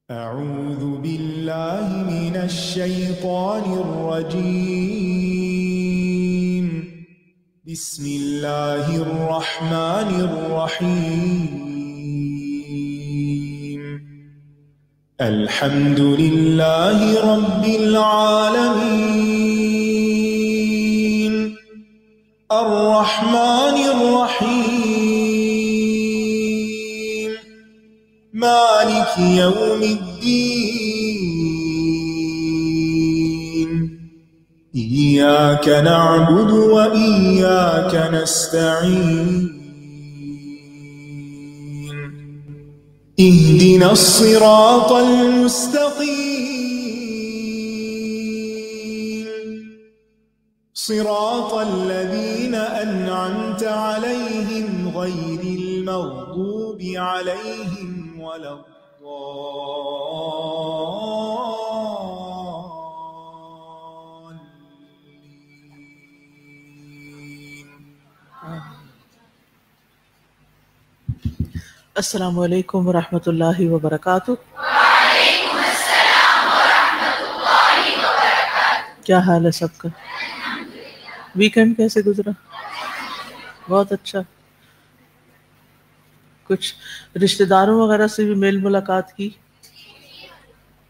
أعوذ بالله من الشيطان الرجيم. بسم الله الرحمن الرحيم. الحمد لله رب العالمين. الرحمن الرحيم. مالك يوم الدين. إياك نعبد وإياك نستعين. اهدنا الصراط المستقيم. صراط الذين أنعمت عليهم غير المغضوب عليهم ولا الضالين. السلام علیکم ورحمۃ اللہ وبرکاتہ۔ کیا حال ہے سب کا؟ ویکنڈ کیسے گزرا؟ بہت اچھا۔ کچھ رشتہ داروں وغیرہ سے بھی میل ملاقات کی،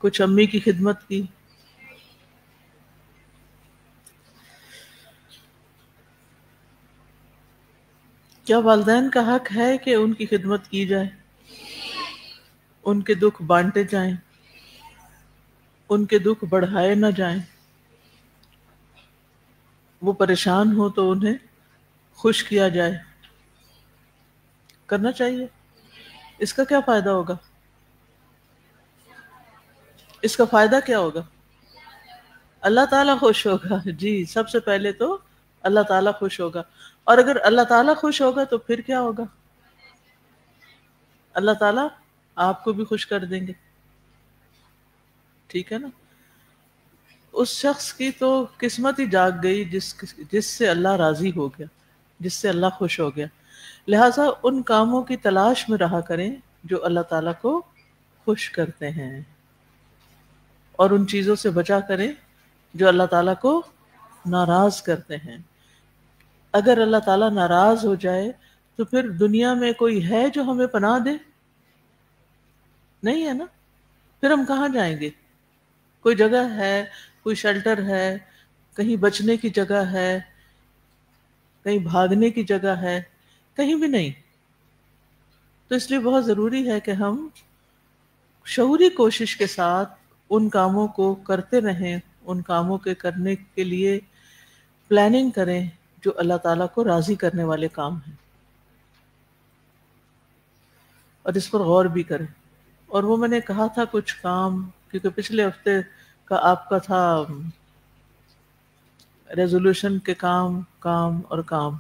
کچھ امی کی خدمت کی۔ کیا والدین کا حق ہے کہ ان کی خدمت کی جائے، ان کے دکھ بانٹے جائیں، ان کے دکھ بڑھائے نہ جائیں؟ وہ پریشان ہو تو انہیں خوش کیا جائے، کرنا چاہیے۔ اس کا کیا فائدہ ہوگا؟ اس کا فائدہ کیا ہوگا؟ اللہ تعالیٰ خوش ہوگا۔ جی، سب سے پہلے تو اللہ تعالیٰ خوش ہوگا، اور اگر اللہ تعالیٰ خوش ہوگا تو پھر کیا ہوگا؟ اللہ تعالیٰ آپ کو بھی خوش کر دیں گے، ٹھیک ہے نا؟ اس شخص کی تو قسمت ہی جاگ گئی جس سے اللہ راضی ہو گیا، جس سے اللہ خوش ہو گیا۔ لہٰذا ان کاموں کی تلاش میں رہا کریں جو اللہ تعالیٰ کو خوش کرتے ہیں، اور ان چیزوں سے بچا کریں جو اللہ تعالیٰ کو ناراض کرتے ہیں۔ اگر اللہ تعالیٰ ناراض ہو جائے تو پھر دنیا میں کوئی ہے جو ہمیں پناہ دے؟ نہیں ہے نا۔ پھر ہم کہاں جائیں گے؟ کوئی جگہ ہے، کوئی شیلٹر ہے، کہیں بچنے کی جگہ ہے، کہیں بھاگنے کی جگہ ہے؟ کہیں بھی نہیں۔ تو اس لیے بہت ضروری ہے کہ ہم شعوری کوشش کے ساتھ ان کاموں کو کرتے رہیں، ان کاموں کے کرنے کے لیے پلاننگ کریں جو اللہ تعالیٰ کو راضی کرنے والے کام ہیں، اور اس پر غور بھی کریں۔ اور وہ میں نے کہا تھا کچھ کام، کیونکہ پچھلے ہفتے کا آپ کا تھا ریزولوشن کے کام اور کام،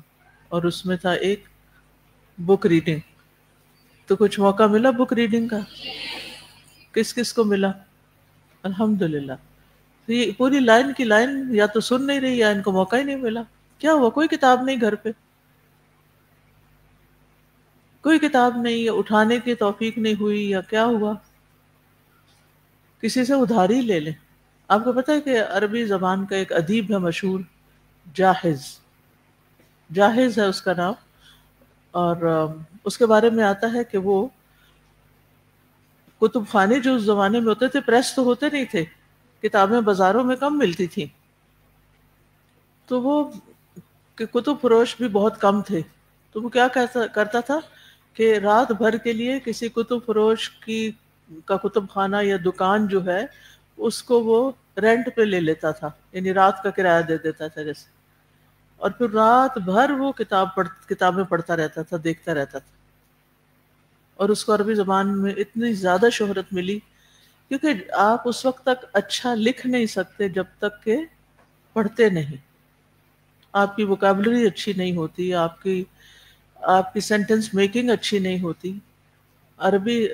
اور اس میں تھا ایک بک ریڈنگ۔ تو کچھ موقع ملا بک ریڈنگ کا؟ کس کس کو ملا؟ الحمدللہ۔ تو یہ پوری لائن کی لائن یا تو سن نہیں رہی یا ان کو موقع ہی نہیں ملا۔ کیا ہوا؟ کوئی کتاب نہیں گھر پہ؟ کوئی کتاب نہیں، یا اٹھانے کی توفیق نہیں ہوئی، یا کیا ہوا؟ کسی سے ادھاری لے لیں۔ آپ کو پتہ ہے کہ عربی زبان کا ایک ادیب ہے مشہور، جاحظ ہے اس کا نام، اور اس کے بارے میں آتا ہے کہ وہ کتب خانے جو اس زمانے میں ہوتے تھے، پریس تو ہوتے نہیں تھے، کتابیں بازاروں میں کم ملتی تھیں، تو وہ کتب فروش بھی بہت کم تھے۔ تو وہ کیا کرتا تھا کہ رات بھر کے لیے کسی کتب فروش کا کتب خانہ یا دکان جو ہے اس کو وہ رینٹ پہ لے لیتا تھا، یعنی رات کا کرایہ دے دیتا تھا جیسے، اور پھر رات بھر وہ کتابیں پڑھتا رہتا تھا، دیکھتا رہتا تھا۔ اور اس کو عربی زبان میں اتنی زیادہ شہرت ملی کیونکہ آپ اس وقت تک اچھا لکھ نہیں سکتے جب تک کہ پڑھتے نہیں۔ آپ کی ووکیبلری اچھی نہیں ہوتی، آپ کی سینٹنس میکنگ اچھی نہیں ہوتی۔ عربی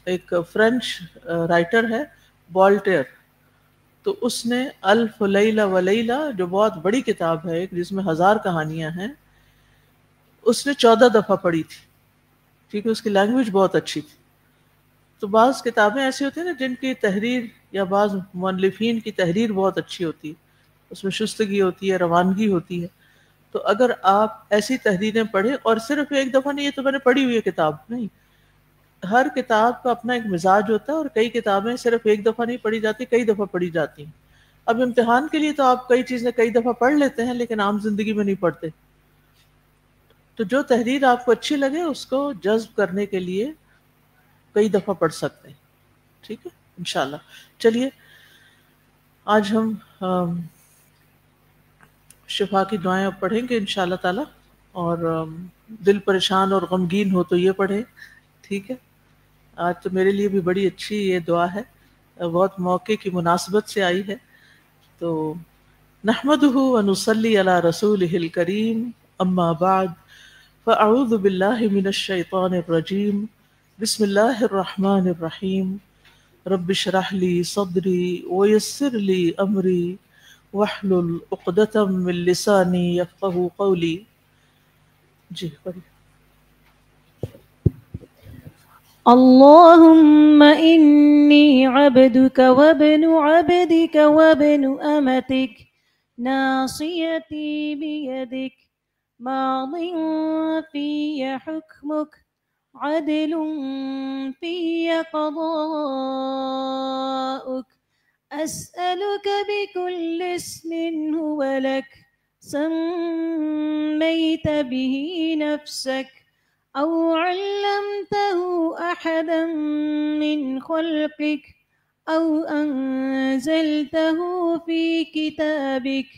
ایک فرینچ رائٹر ہے والٹیر، تو اس نے الف لیلہ و لیلہ جو بہت بڑی کتاب ہے جس میں 1000 کہانیاں ہیں، اس نے 14 دفعہ پڑھی تھی، کیونکہ اس کی لینگویج بہت اچھی تھی۔ تو بعض کتابیں ایسی ہوتی ہیں نا جن کی تحریر یا بعض مؤلفین کی تحریر بہت اچھی ہوتی ہے، اس میں شستگی ہوتی ہے، روانگی ہوتی ہے. تو اگر آپ ایسی تحریریں پڑھیں، اور صرف ایک دفعہ نہیں، یہ تو میں نے پڑھی ہوئی ہے کتاب نہیں، ہر کتاب کا اپنا ایک مزاج ہوتا ہے، اور کئی کتابیں صرف ایک دفعہ نہیں پڑھی جاتی، کئی دفعہ پڑھی جاتی ہیں. اب امتحان کے لیے تو آپ کئی چیزیں کئی دفعہ پڑھ لیتے ہیں، لیکن عام زندگی میں نہیں پڑھتے. تو جو تحریر آپ کو اچھی لگے اس کو جذب کرنے کے لیے کئی دفعہ پڑھ سکتے ہیں. ٹھیک ہے انشاءاللہ. چلیے آج ہم شفا کی دعائیں اب پڑھیں گے انشاءاللہ تعالی، اور دل پریشان اور غمگین ہو تو یہ پڑھیں. ٹھیک ہے. آج تو میرے لیے بھی بڑی اچھی یہ دعا ہے، بہت موقع کی مناسبت سے آئی ہے. تو نحمده ونصلي على رسوله الكريم، اما بعد فاعوذ بالله من الشيطان الرجيم، بسم الله الرحمن الرحيم. رب اشرح لي صدري ويسر لي امري واحلل عقدة من لساني يفقهوا قولي. جی پڑھیے. اللهم إني عبدك وابن عبدك وابن أمتك، ناصيتي بيدك، ماض في حكمك، عدل في قضاؤك. أسألك بكل اسم هو لك سميت به نفسك أو علمته أحدا من خلقك أو أنزلته في كتابك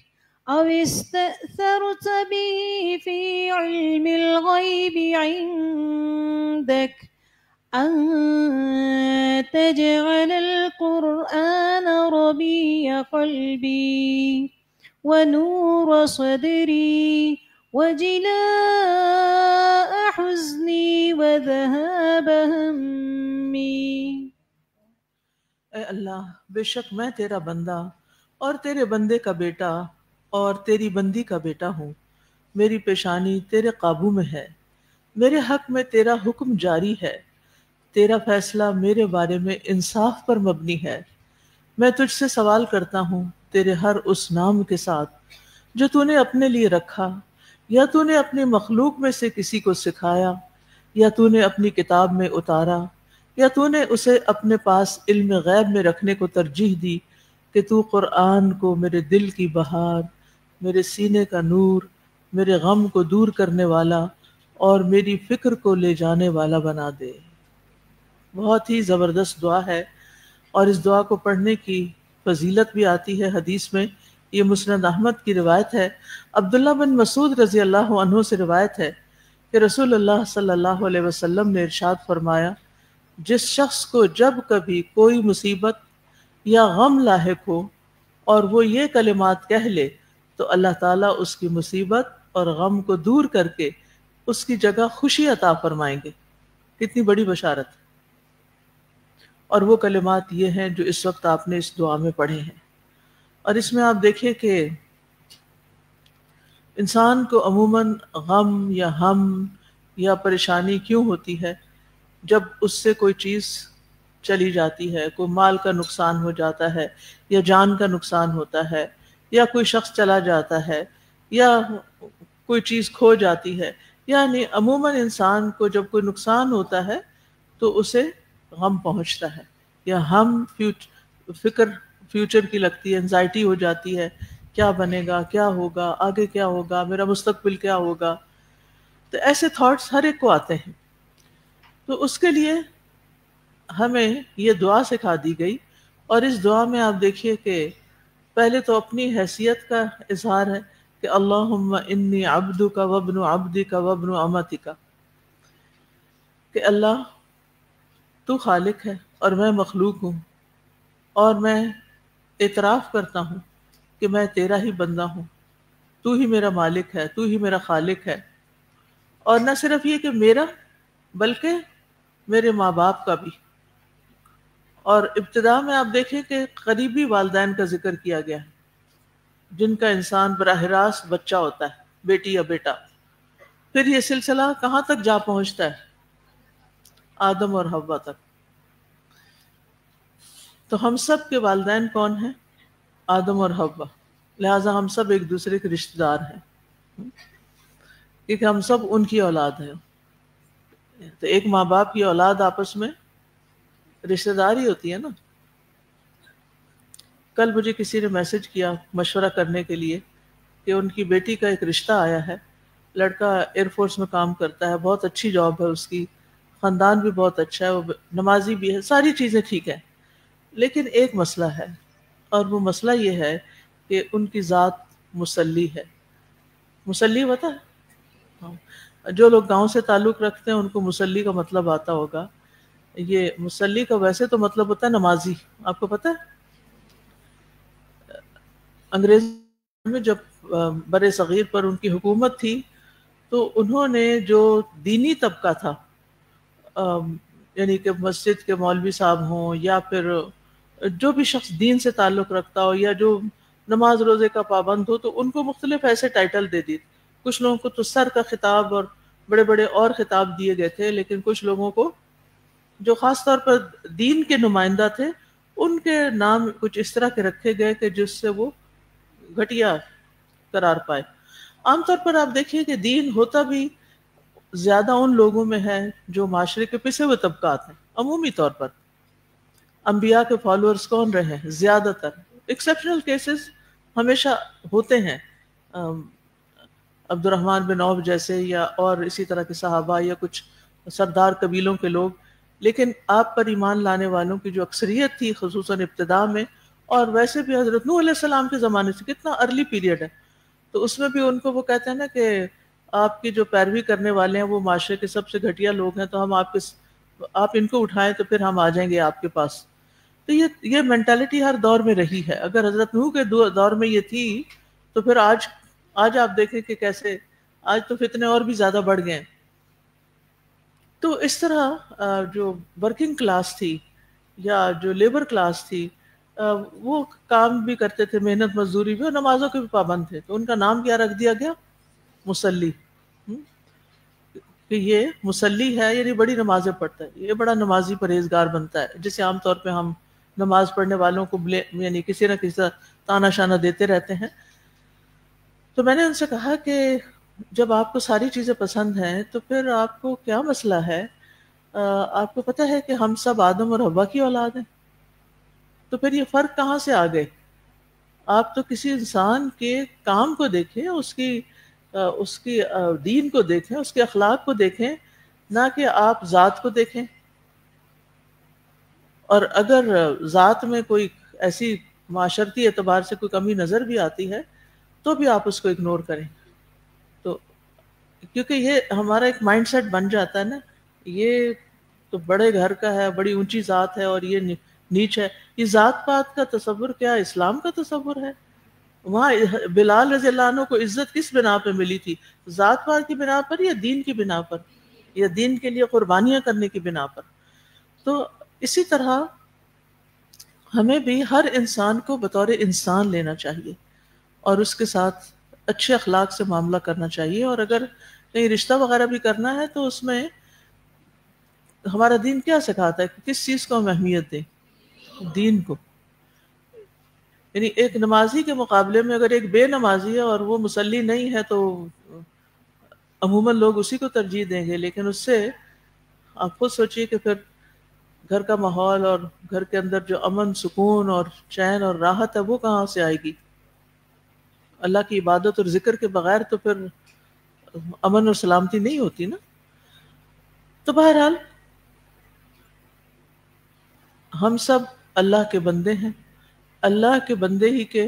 أو استأثرت به في علم الغيب عندك أن تجعل القرآن ربيع قلبي ونور صدري وجلاء حزني وذهاب همي. اے اللہ، بے شک میں تیرا بندہ اور تیرے بندے کا بیٹا اور تیری بندی کا بیٹا ہوں. میری پیشانی تیرے قابو میں ہے، میرے حق میں تیرا حکم جاری ہے، تیرا فیصلہ میرے بارے میں انصاف پر مبنی ہے. میں تجھ سے سوال کرتا ہوں تیرے ہر اس نام کے ساتھ جو تو نے اپنے لیے رکھا، یا تو نے اپنی مخلوق میں سے کسی کو سکھایا، یا تو نے اپنی کتاب میں اتارا، یا تو نے اسے اپنے پاس علم غیب میں رکھنے کو ترجیح دی کہ تو قرآن کو میرے دل کی بہار، میرے سینے کا نور، میرے غم کو دور کرنے والا اور میری فکر کو لے جانے والا بنا دے. بہت ہی زبردست دعا ہے، اور اس دعا کو پڑھنے کی فضیلت بھی آتی ہے حدیث میں. یہ مسند احمد کی روایت ہے. عبداللہ بن مسعود رضی اللہ عنہ سے روایت ہے کہ رسول اللہ صلی اللہ علیہ وسلم نے ارشاد فرمایا، جس شخص کو جب کبھی کوئی مصیبت یا غم لاحق ہو اور وہ یہ کلمات کہہ لے تو اللہ تعالیٰ اس کی مصیبت اور غم کو دور کر کے اس کی جگہ خوشی عطا فرمائیں گے. کتنی بڑی بشارت. اور وہ کلمات یہ ہیں جو اس وقت آپ نے اس دعا میں پڑھے ہیں. اور اس میں آپ دیکھیں کہ انسان کو عموماً غم یا ہم یا پریشانی کیوں ہوتی ہے؟ جب اس سے کوئی چیز چلی جاتی ہے، کوئی مال کا نقصان ہو جاتا ہے، یا جان کا نقصان ہوتا ہے، یا کوئی شخص چلا جاتا ہے، یا کوئی چیز کھو جاتی ہے. یعنی عموماً انسان کو جب کوئی نقصان ہوتا ہے تو اسے غم پہنچتا ہے، یا ہم فکر فیوچر کی لگتی ہے، انزائٹی ہو جاتی ہے، کیا بنے گا، کیا ہوگا، آگے کیا ہوگا، میرا مستقبل کیا ہوگا. تو ایسے تھاٹس ہر ایک کو آتے ہیں. تو اس کے لیے ہمیں یہ دعا سکھا دی گئی. اور اس دعا میں آپ دیکھیے کہ پہلے تو اپنی حیثیت کا اظہار ہے کہ اللہم انی عبدک وابن عبدک وابن امتک، کہ اللہ تو خالق ہے اور میں مخلوق ہوں، اور میں اعتراف کرتا ہوں کہ میں تیرا ہی بندہ ہوں، تو ہی میرا مالک ہے، تو ہی میرا خالق ہے. اور نہ صرف یہ کہ میرا، بلکہ میرے ماں باپ کا بھی. اور ابتدا میں آپ دیکھیں کہ قریبی والدین کا ذکر کیا گیا ہے جن کا انسان براہ راست بچہ ہوتا ہے، بیٹی یا بیٹا. پھر یہ سلسلہ کہاں تک جا پہنچتا ہے؟ آدم اور حوا تک. تو ہم سب کے والدین کون ہیں؟ آدم اور حوا، لہٰذا ہم سب ایک دوسرے کے رشتہ دار ہیں، کیونکہ ہم سب ان کی اولاد ہیں. تو ایک ماں باپ کی اولاد آپس میں رشتہ داری ہوتی ہے نا. کل مجھے کسی نے میسج کیا مشورہ کرنے کے لیے کہ ان کی بیٹی کا ایک رشتہ آیا ہے، لڑکا ایئر فورس میں کام کرتا ہے، بہت اچھی جاب ہے اس کی، خاندان بھی بہت اچھا ہے، وہ نمازی بھی ہے، ساری چیزیں ٹھیک ہیں، لیکن ایک مسئلہ ہے، اور وہ مسئلہ یہ ہے کہ ان کی ذات مسلی ہے. مسلی ہوتا ہے؟ ہاں. جو لوگ گاؤں سے تعلق رکھتے ہیں ان کو مسلی کا مطلب آتا ہوگا. یہ مسلی کا ویسے تو مطلب ہوتا ہے نمازی. آپ کو پتہ ہے انگریز میں جب بر صغیر پر ان کی حکومت تھی تو انہوں نے جو دینی طبقہ تھا، یعنی کہ مسجد کے مولوی صاحب ہوں یا پھر جو بھی شخص دین سے تعلق رکھتا ہو یا جو نماز روزے کا پابند ہو، تو ان کو مختلف ایسے ٹائٹل دے دیے. کچھ لوگوں کو تو سر کا خطاب اور بڑے بڑے اور خطاب دیے گئے تھے، لیکن کچھ لوگوں کو جو خاص طور پر دین کے نمائندہ تھے ان کے نام کچھ اس طرح کے رکھے گئے کہ جس سے وہ گھٹیا قرار پائے. عام طور پر آپ دیکھیے کہ دین ہوتا بھی زیادہ ان لوگوں میں ہے جو معاشرے کے پسے ہوئے طبقات ہیں. عمومی طور پر انبیاء کے فالوورز کون رہے ہیں؟ زیادہ تر. ایکسیپشنل کیسز ہمیشہ ہوتے ہیں، عبد الرحمن بن عوف جیسے یا اور اسی طرح کے صحابہ یا کچھ سردار قبیلوں کے لوگ، لیکن آپ پر ایمان لانے والوں کی جو اکثریت تھی خصوصاً ابتداء میں، اور ویسے بھی حضرت نوح علیہ السلام کے زمانے سے کتنا ارلی پیریڈ ہے، تو اس میں بھی ان کو وہ کہتے ہیں نا کہ آپ کی جو پیروی کرنے والے ہیں وہ معاشرے کے سب سے گھٹیا لوگ ہیں، تو ہم آپ ان کو اٹھائیں تو پھر ہم آ جائیں گے آپ کے پاس. تو یہ مینٹالٹی ہر دور میں رہی ہے. اگر حضرت نوح کے دور میں یہ تھی تو پھر آج آپ دیکھیں کہ کیسے آج تو فتنے اور بھی زیادہ بڑھ گئے ہیں. تو اس طرح جو ورکنگ کلاس تھی یا جو لیبر کلاس تھی وہ کام بھی کرتے تھے، محنت مزدوری بھی، اور نمازوں کے بھی پابند تھے. تو ان کا نام کیا رکھ دیا گیا؟ مسلی. کہ یہ مسلی ہے یعنی بڑی نمازیں پڑھتا ہے، یہ بڑا نمازی پرہیزگار بنتا ہے، جسے عام طور پہ ہم نماز پڑھنے والوں کو یعنی کسی نہ کسی طانہ شانہ دیتے رہتے ہیں. تو میں نے ان سے کہا کہ جب آپ کو ساری چیزیں پسند ہیں تو پھر آپ کو کیا مسئلہ ہے؟ آپ کو پتہ ہے کہ ہم سب آدم اور حوا کی اولاد ہیں، تو پھر یہ فرق کہاں سے آ گئے؟ آپ تو کسی انسان کے کام کو دیکھیں، اس کی دین کو دیکھیں، اس کے اخلاق کو دیکھیں، نہ کہ آپ ذات کو دیکھیں. اور اگر ذات میں کوئی ایسی معاشرتی اعتبار سے کوئی کمی نظر بھی آتی ہے تو بھی آپ اس کو اگنور کریں. تو کیونکہ یہ ہمارا ایک مائنڈ سیٹ بن جاتا ہے نا، یہ تو بڑے گھر کا ہے، بڑی اونچی ذات ہے اور یہ نیچ ہے. یہ ذات پات کا تصور کیا اسلام کا تصور ہے؟ وہاں بلال رضی اللہ عنہ کو عزت کس بنا پہ ملی تھی؟ ذات پات کی بنا پر یا دین کی بنا پر یا دین کے لیے قربانیاں کرنے کی بنا پر؟ تو اسی طرح ہمیں بھی ہر انسان کو بطور انسان لینا چاہیے اور اس کے ساتھ اچھے اخلاق سے معاملہ کرنا چاہیے. اور اگر کہیں رشتہ وغیرہ بھی کرنا ہے تو اس میں ہمارا دین کیا سکھاتا ہے کہ کس چیز کو ہم اہمیت دیں؟ دین کو. یعنی ایک نمازی کے مقابلے میں اگر ایک بے نمازی ہے اور وہ مصلی نہیں ہے تو عموماً لوگ اسی کو ترجیح دیں گے، لیکن اس سے آپ خود سوچئے کہ پھر گھر کا ماحول اور گھر کے اندر جو امن سکون اور چین اور راحت ہے وہ کہاں سے آئے گی؟ اللہ کی عبادت اور ذکر کے بغیر تو پھر امن اور سلامتی نہیں ہوتی نا. تو بہرحال ہم سب اللہ کے بندے ہیں، اللہ کے بندے ہی کے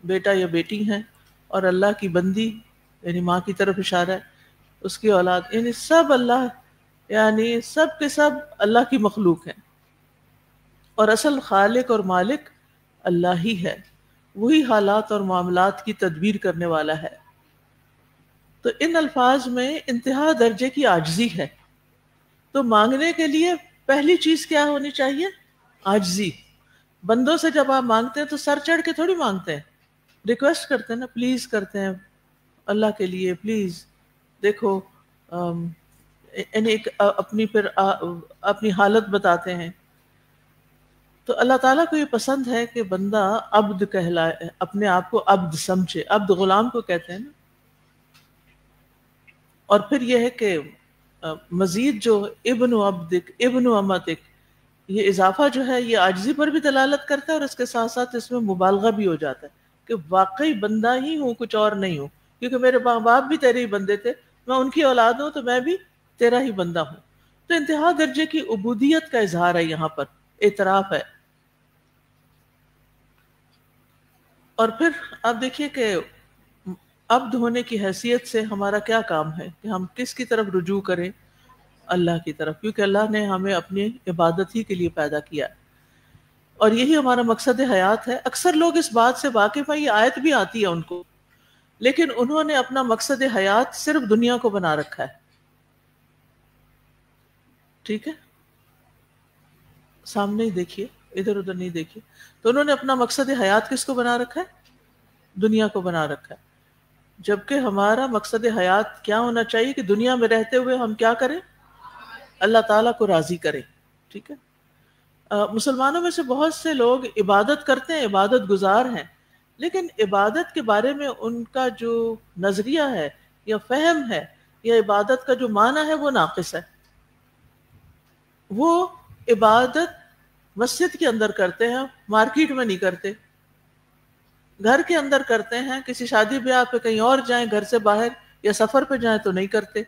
بیٹا یا بیٹی ہیں، اور اللہ کی بندی یعنی ماں کی طرف اشارہ ہے، اس کی اولاد، یعنی سب اللہ، یعنی سب کے سب اللہ کی مخلوق ہیں. اور اصل خالق اور مالک اللہ ہی ہے، وہی حالات اور معاملات کی تدبیر کرنے والا ہے. تو ان الفاظ میں انتہا درجے کی عاجزی ہے. تو مانگنے کے لیے پہلی چیز کیا ہونی چاہیے؟ عاجزی. بندوں سے جب آپ مانگتے ہیں تو سر چڑھ کے تھوڑی مانگتے ہیں، ریکویسٹ کرتے ہیں نا، پلیز کرتے ہیں اللہ کے لیے، پلیز دیکھو، یعنی ایک اپنی حالت بتاتے ہیں. تو اللہ تعالیٰ کو یہ پسند ہے کہ بندہ عبد کہلائے، اپنے آپ کو عبد سمجھے. عبد غلام کو کہتے ہیں نا. اور پھر یہ ہے کہ مزید جو ابن عبدک ابن امتک، یہ اضافہ جو ہے یہ عاجزی پر بھی دلالت کرتا ہے، اور اس کے ساتھ ساتھ اس میں مبالغہ بھی ہو جاتا ہے کہ واقعی بندہ ہی ہوں، کچھ اور نہیں ہوں. کیونکہ میرے ماں باپ بھی تیرے ہی بندے تھے، میں ان کی اولاد ہوں تو میں بھی تیرا ہی بندہ ہوں. تو انتہا درجے کی عبودیت کا اظہار ہے یہاں پر، اعتراف ہے. اور پھر آپ دیکھیے کہ عبد ہونے کی حیثیت سے ہمارا کیا کام ہے کہ ہم کس کی طرف رجوع کریں؟ اللہ کی طرف، کیونکہ اللہ نے ہمیں اپنی عبادت ہی کے لیے پیدا کیا اور یہی ہمارا مقصد حیات ہے. اکثر لوگ اس بات سے واقف ہیں، یہ آیت بھی آتی ہے ان کو، لیکن انہوں نے اپنا مقصد حیات صرف دنیا کو بنا رکھا ہے. ٹھیک ہے، سامنے ہی دیکھیے، ادھر ادھر نہیں دیکھیے. تو انہوں نے اپنا مقصد حیات کس کو بنا رکھا ہے؟ دنیا کو بنا رکھا ہے. جبکہ ہمارا مقصد حیات کیا ہونا چاہیے کہ دنیا میں رہتے ہوئے ہم کیا کریں؟ اللہ تعالیٰ کو راضی کریں. ٹھیک ہے. مسلمانوں میں سے بہت سے لوگ عبادت کرتے ہیں، عبادت گزار ہیں، لیکن عبادت کے بارے میں ان کا جو نظریہ ہے یا فہم ہے یا عبادت کا جو معنی ہے وہ ناقص ہے. وہ عبادت مسجد کے اندر کرتے ہیں، مارکیٹ میں نہیں کرتے. گھر کے اندر کرتے ہیں، کسی شادی بیاہ پہ کہیں اور جائیں، گھر سے باہر یا سفر پہ جائیں تو نہیں کرتے.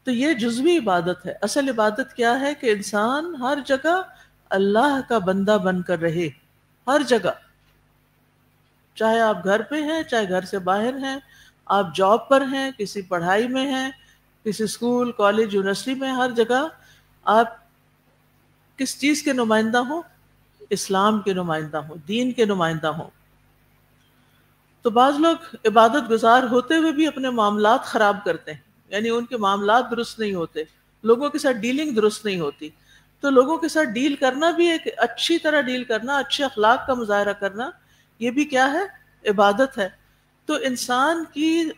تو یہ جزوی عبادت ہے. اصل عبادت کیا ہے کہ انسان ہر جگہ اللہ کا بندہ بن کر رہے، ہر جگہ. چاہے آپ گھر پہ ہیں، چاہے گھر سے باہر ہیں، آپ جاب پر ہیں، کسی پڑھائی میں ہیں، کسی اسکول کالج یونیورسٹی میں، ہر جگہ آپ کس چیز کے نمائندہ ہوں؟ اسلام کے نمائندہ ہوں، دین کے نمائندہ ہوں. تو بعض لوگ عبادت گزار ہوتے ہوئے بھی اپنے معاملات خراب کرتے ہیں، یعنی ان کے معاملات درست نہیں ہوتے، لوگوں کے ساتھ ڈیلنگ درست نہیں ہوتی. تو لوگوں کے ساتھ ڈیل کرنا بھی ایک اچھی طرح ڈیل کرنا، اچھے اخلاق کا مظاہرہ کرنا، یہ بھی کیا ہے؟ عبادت ہے. تو انسان کی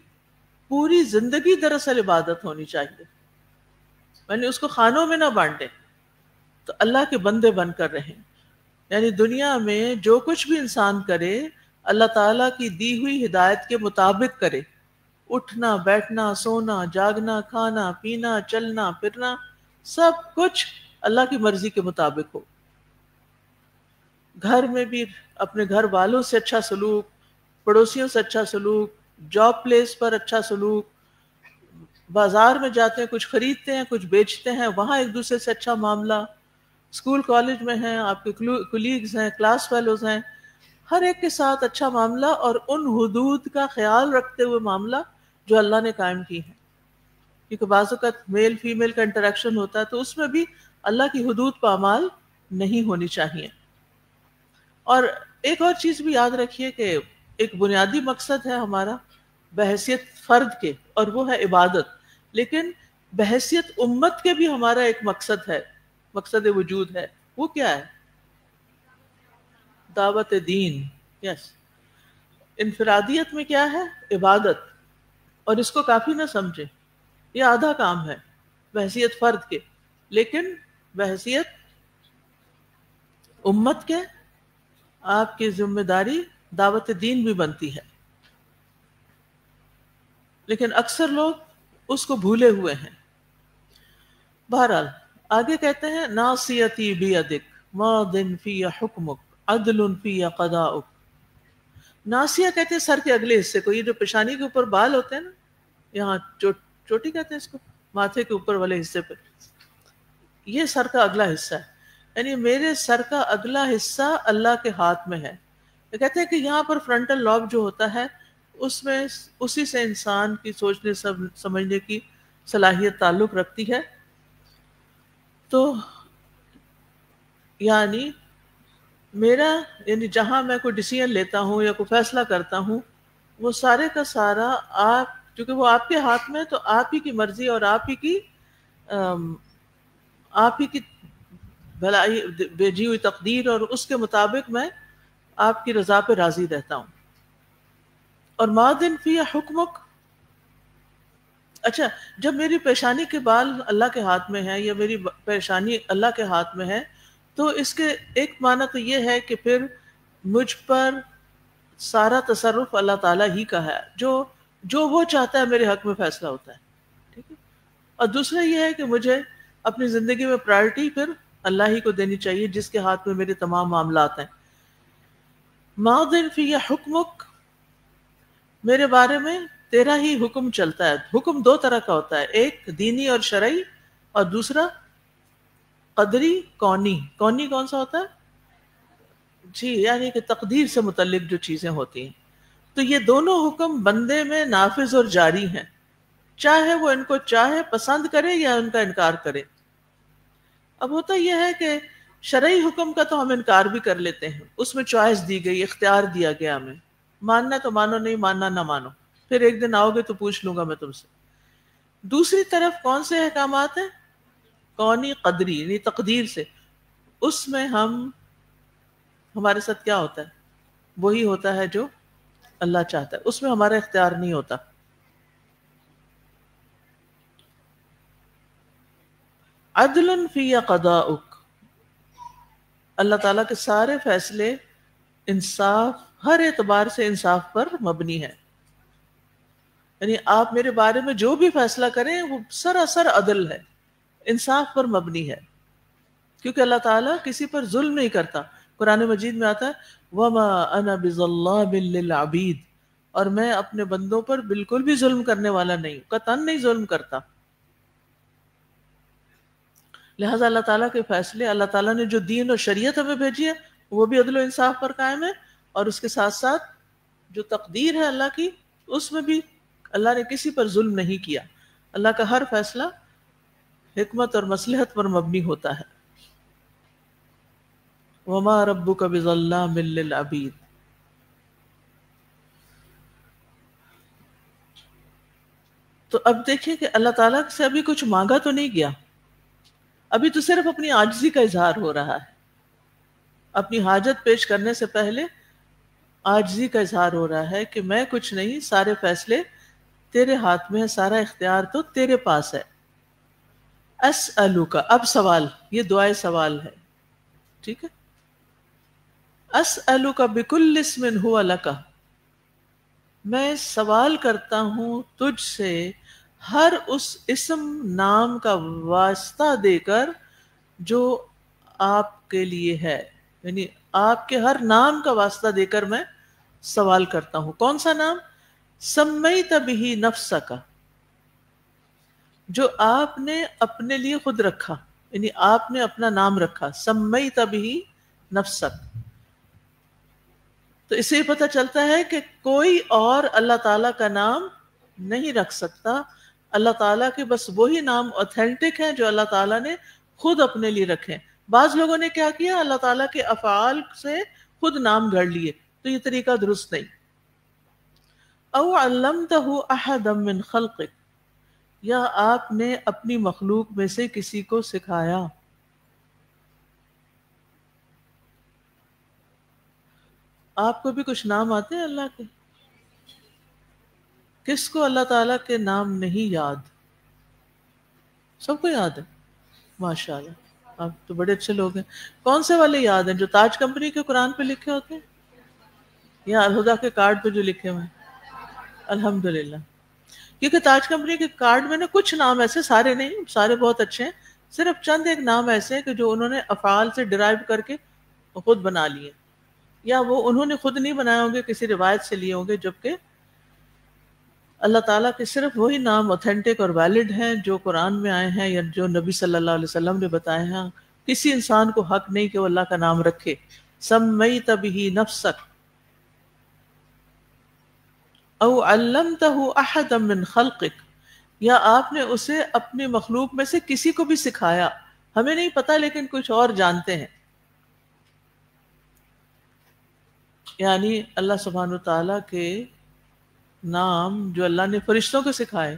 پوری زندگی دراصل عبادت ہونی چاہیے، یعنی اس کو خانوں میں نہ بانٹے، تو اللہ کے بندے بن کر رہیں. یعنی دنیا میں جو کچھ بھی انسان کرے اللہ تعالیٰ کی دی ہوئی ہدایت کے مطابق کرے. اٹھنا بیٹھنا سونا جاگنا کھانا پینا چلنا پھرنا سب کچھ اللہ کی مرضی کے مطابق ہو. گھر میں بھی اپنے گھر والوں سے اچھا سلوک، پڑوسیوں سے اچھا سلوک، جاب پلیس پر اچھا سلوک، بازار میں جاتے ہیں کچھ خریدتے ہیں کچھ بیچتے ہیں وہاں ایک دوسرے سے اچھا معاملہ، اسکول کالج میں ہیں آپ کے کولیگز ہیں کلاس فیلوز ہیں، ہر ایک کے ساتھ اچھا معاملہ اور ان حدود کا خیال رکھتے ہوئے معاملہ جو اللہ نے قائم کی ہے. کیونکہ بعض اوقات میل فیمیل کا انٹریکشن ہوتا ہے تو اس میں بھی اللہ کی حدود پامال نہیں ہونی چاہیے. اور ایک اور چیز بھی یاد رکھیے کہ ایک بنیادی مقصد ہے ہمارا بحیثیت فرد کے، اور وہ ہے عبادت، لیکن بحیثیت امت کے بھی ہمارا ایک مقصد ہے، مقصد وجود ہے. وہ کیا ہے؟ دعوت دین. یس. انفرادیت میں کیا ہے؟ عبادت. اور اس کو کافی نہ سمجھے، یہ آدھا کام ہے بحیثیت فرد کے، لیکن بحیثیت امت کے آپ کی ذمہ داری دعوت دین بھی بنتی ہے. لیکن اکثر لوگ اس کو بھولے ہوئے ہیں. بہرحال آگے کہتے ہیں ناصیتی بیدک ماض فی حکمک عدل فی قضاؤک. ناصیہ کہتے ہیں سر کے اگلے حصے کو، یہ جو پیشانی کے اوپر بال ہوتے ہیں نا، یہاں چوٹی کہتے ہیں اس کو، ماتھے کے اوپر والے حصے پہ، یہ سر کا اگلا حصہ ہے. یعنی میرے سر کا اگلا حصہ اللہ کے ہاتھ میں ہے. کہتے ہیں کہ یہاں پر فرنٹل لوب جو ہوتا ہے اس میں اسی سے انسان کی سوچنے سمجھنے کی صلاحیت تعلق رکھتی ہے. تو یعنی میرا یعنی جہاں میں کوئی ڈیسیژن لیتا ہوں یا کوئی فیصلہ کرتا ہوں وہ سارے کا سارا آپ، چونکہ وہ آپ کے ہاتھ میں، تو آپ ہی کی مرضی اور آپ ہی کی بھلائی بھیجی ہوئی تقدیر اور اس کے مطابق میں آپ کی رضا پہ راضی رہتا ہوں. اور ماضٍ فی حکمک، اچھا جب میری پیشانی کے بال اللہ کے ہاتھ میں ہے یا میری پیشانی اللہ کے ہاتھ میں ہے تو اس کے ایک معنی تو یہ ہے کہ پھر مجھ پر سارا تصرف اللہ تعالیٰ ہی کا ہے، جو وہ چاہتا ہے میرے حق میں فیصلہ ہوتا ہے، ٹھیک ہے. اور دوسرا یہ ہے کہ مجھے اپنی زندگی میں پرائرٹی پھر اللہ ہی کو دینی چاہیے جس کے ہاتھ میں میرے تمام معاملات ہیں. ماضٍ فی حکمک، میرے بارے میں تیرا ہی حکم چلتا ہے. حکم دو طرح کا ہوتا ہے، ایک دینی اور شرعی، اور دوسرا قدری کونی. کونی کون سا ہوتا ہے؟ جی، یعنی کہ تقدیر سے متعلق جو چیزیں ہوتی ہیں. تو یہ دونوں حکم بندے میں نافذ اور جاری ہیں، چاہے وہ ان کو چاہے پسند کرے یا ان کا انکار کرے. اب ہوتا یہ ہے کہ شرعی حکم کا تو ہم انکار بھی کر لیتے ہیں، اس میں چوائس دی گئی، اختیار دیا گیا ہمیں، ماننا تو مانو، نہیں ماننا نہ مانو، پھر ایک دن آؤ گے تو پوچھ لوں گا میں تم سے. دوسری طرف کون سے احکامات ہیں؟ کونی قدری، یعنی تقدیر سے. اس میں ہمارے ساتھ کیا ہوتا ہے؟ وہی ہوتا ہے جو اللہ چاہتا ہے، اس میں ہمارا اختیار نہیں ہوتا. عدل فی قضاؤک، اللہ تعالیٰ کے سارے فیصلے انصاف، ہر اعتبار سے انصاف پر مبنی ہے. یعنی آپ میرے بارے میں جو بھی فیصلہ کریں وہ سراسر عدل ہے، انصاف پر مبنی ہے، کیونکہ اللہ تعالیٰ کسی پر ظلم نہیں کرتا. قرآن مجید میں آتا ہے وَمَا أَنَا بِظَلَّامٍ لِّلْعَبِيدِ، اور میں اپنے بندوں پر بالکل بھی ظلم کرنے والا نہیں، قطعاً نہیں ظلم کرتا. لہٰذا اللہ تعالیٰ کے فیصلے، اللہ تعالیٰ نے جو دین اور شریعت ہمیں بھیجی ہے وہ بھی عدل و انصاف پر قائم ہے، اور اس کے ساتھ ساتھ جو تقدیر ہے اللہ کی، اس میں بھی اللہ نے کسی پر ظلم نہیں کیا. اللہ کا ہر فیصلہ حکمت اور مصلحت پر مبنی ہوتا ہے. وَمَا رَبُّكَ بِظَلَّامٍ لِّلْعَبِيدِ. تو اب دیکھیں کہ اللہ تعالیٰ سے ابھی کچھ مانگا تو نہیں گیا، ابھی تو صرف اپنی عاجزی کا اظہار ہو رہا ہے. اپنی حاجت پیش کرنے سے پہلے عاجزی کا اظہار ہو رہا ہے کہ میں کچھ نہیں، سارے فیصلے تیرے ہاتھ میں ہے، سارا اختیار تو تیرے پاس ہے. اسألک، اب سوال، یہ دعائے سوال ہے، ٹھیک ہے. اسألک بکل اسم ہوا لک، میں سوال کرتا ہوں تجھ سے ہر اس اسم نام کا واسطہ دے کر جو آپ کے لیے ہے، یعنی آپ کے ہر نام کا واسطہ دے کر میں سوال کرتا ہوں. کون سا نام؟ سمیت بہ نفسک، جو آپ نے اپنے لیے خود رکھا، یعنی آپ نے اپنا نام رکھا. سمیت بہ نفسک، تو اس سے یہ پتہ چلتا ہے کہ کوئی اور اللہ تعالیٰ کا نام نہیں رکھ سکتا. اللہ تعالیٰ کے بس وہی نام اوتھینٹک ہیں جو اللہ تعالیٰ نے خود اپنے لیے رکھے. بعض لوگوں نے کیا کیا، اللہ تعالیٰ کے افعال سے خود نام گھڑ لیے، تو یہ طریقہ درست نہیں. او علمتہ احدا من خلقک، یا آپ نے اپنی مخلوق میں سے کسی کو سکھایا. آپ کو بھی کچھ نام آتے ہیں اللہ کے؟ کس کو اللہ تعالیٰ کے نام نہیں یاد؟ سب کو یاد ہے، ماشاءاللہ، آپ تو بڑے اچھے لوگ ہیں. کون سے والے یاد ہیں؟ جو تاج کمپنی کے قرآن پہ لکھے ہوتے ہیں، یا الہدا کے کارڈ پہ جو لکھے ہوئے ہیں؟ الحمدللہ. کیونکہ تاج کمپنی کے کارڈ میں نے کچھ نام ایسے، سارے نہیں، سارے بہت اچھے ہیں، صرف چند ایک نام ایسے ہیں کہ جو انہوں نے افعال سے ڈرائیو کر کے خود بنا لیے، یا وہ انہوں نے خود نہیں بنائے ہوں گے، کسی روایت سے لیے ہوں گے. جبکہ اللہ تعالیٰ کے صرف وہی نام اوتھینٹک اور ویلڈ ہیں جو قرآن میں آئے ہیں یا جو نبی صلی اللہ علیہ وسلم نے بتائے ہیں. کسی انسان کو حق نہیں کہ وہ اللہ کا نام رکھے. سمیت بہ نفسک او علمتہ احدا من خلقک، یا آپ نے اسے اپنی مخلوق میں سے کسی کو بھی سکھایا. ہمیں نہیں پتا لیکن کچھ اور جانتے ہیں. یعنی اللہ سبحانہ تعالیٰ کے نام جو اللہ نے فرشتوں کو سکھائے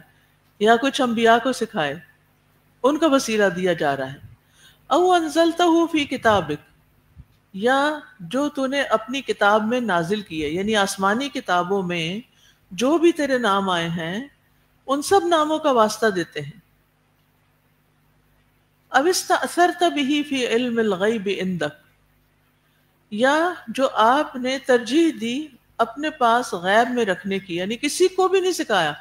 یا کچھ انبیاء کو سکھائے، ان کا وسیلہ دیا جا رہا ہے. او انزلتہ فی کتابک، یا جو تو نے اپنی کتاب میں نازل کیے، یعنی آسمانی کتابوں میں جو بھی تیرے نام آئے ہیں ان سب ناموں کا واسطہ دیتے ہیں. اب استأثرت به فی علم الغیب عندک، یا جو آپ نے ترجیح دی اپنے پاس غیب میں رکھنے کی، یعنی کسی کو بھی نہیں سکھایا،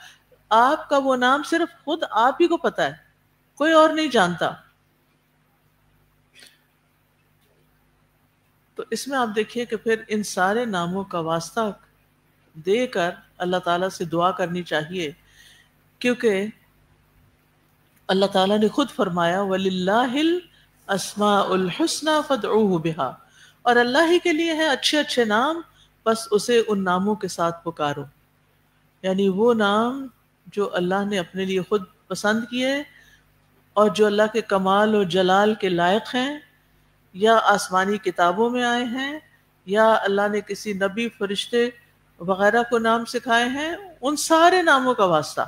آپ کا وہ نام صرف خود آپ ہی کو پتا ہے، کوئی اور نہیں جانتا. تو اس میں آپ دیکھیے کہ پھر ان سارے ناموں کا واسطہ دے کر اللہ تعالیٰ سے دعا کرنی چاہیے، کیونکہ اللہ تعالیٰ نے خود فرمایا وَلِلَّهِ الْأَسْمَاءُ الْحُسْنَى فَادْعُوهُ بِهَا، اور اللہ ہی کے لیے ہے اچھے اچھے نام، بس اسے ان ناموں کے ساتھ پکارو. یعنی وہ نام جو اللہ نے اپنے لیے خود پسند کیے اور جو اللہ کے کمال اور جلال کے لائق ہیں، یا آسمانی کتابوں میں آئے ہیں، یا اللہ نے کسی نبی فرشتے وغیرہ کو نام سکھائے ہیں، ان سارے ناموں کا واسطہ.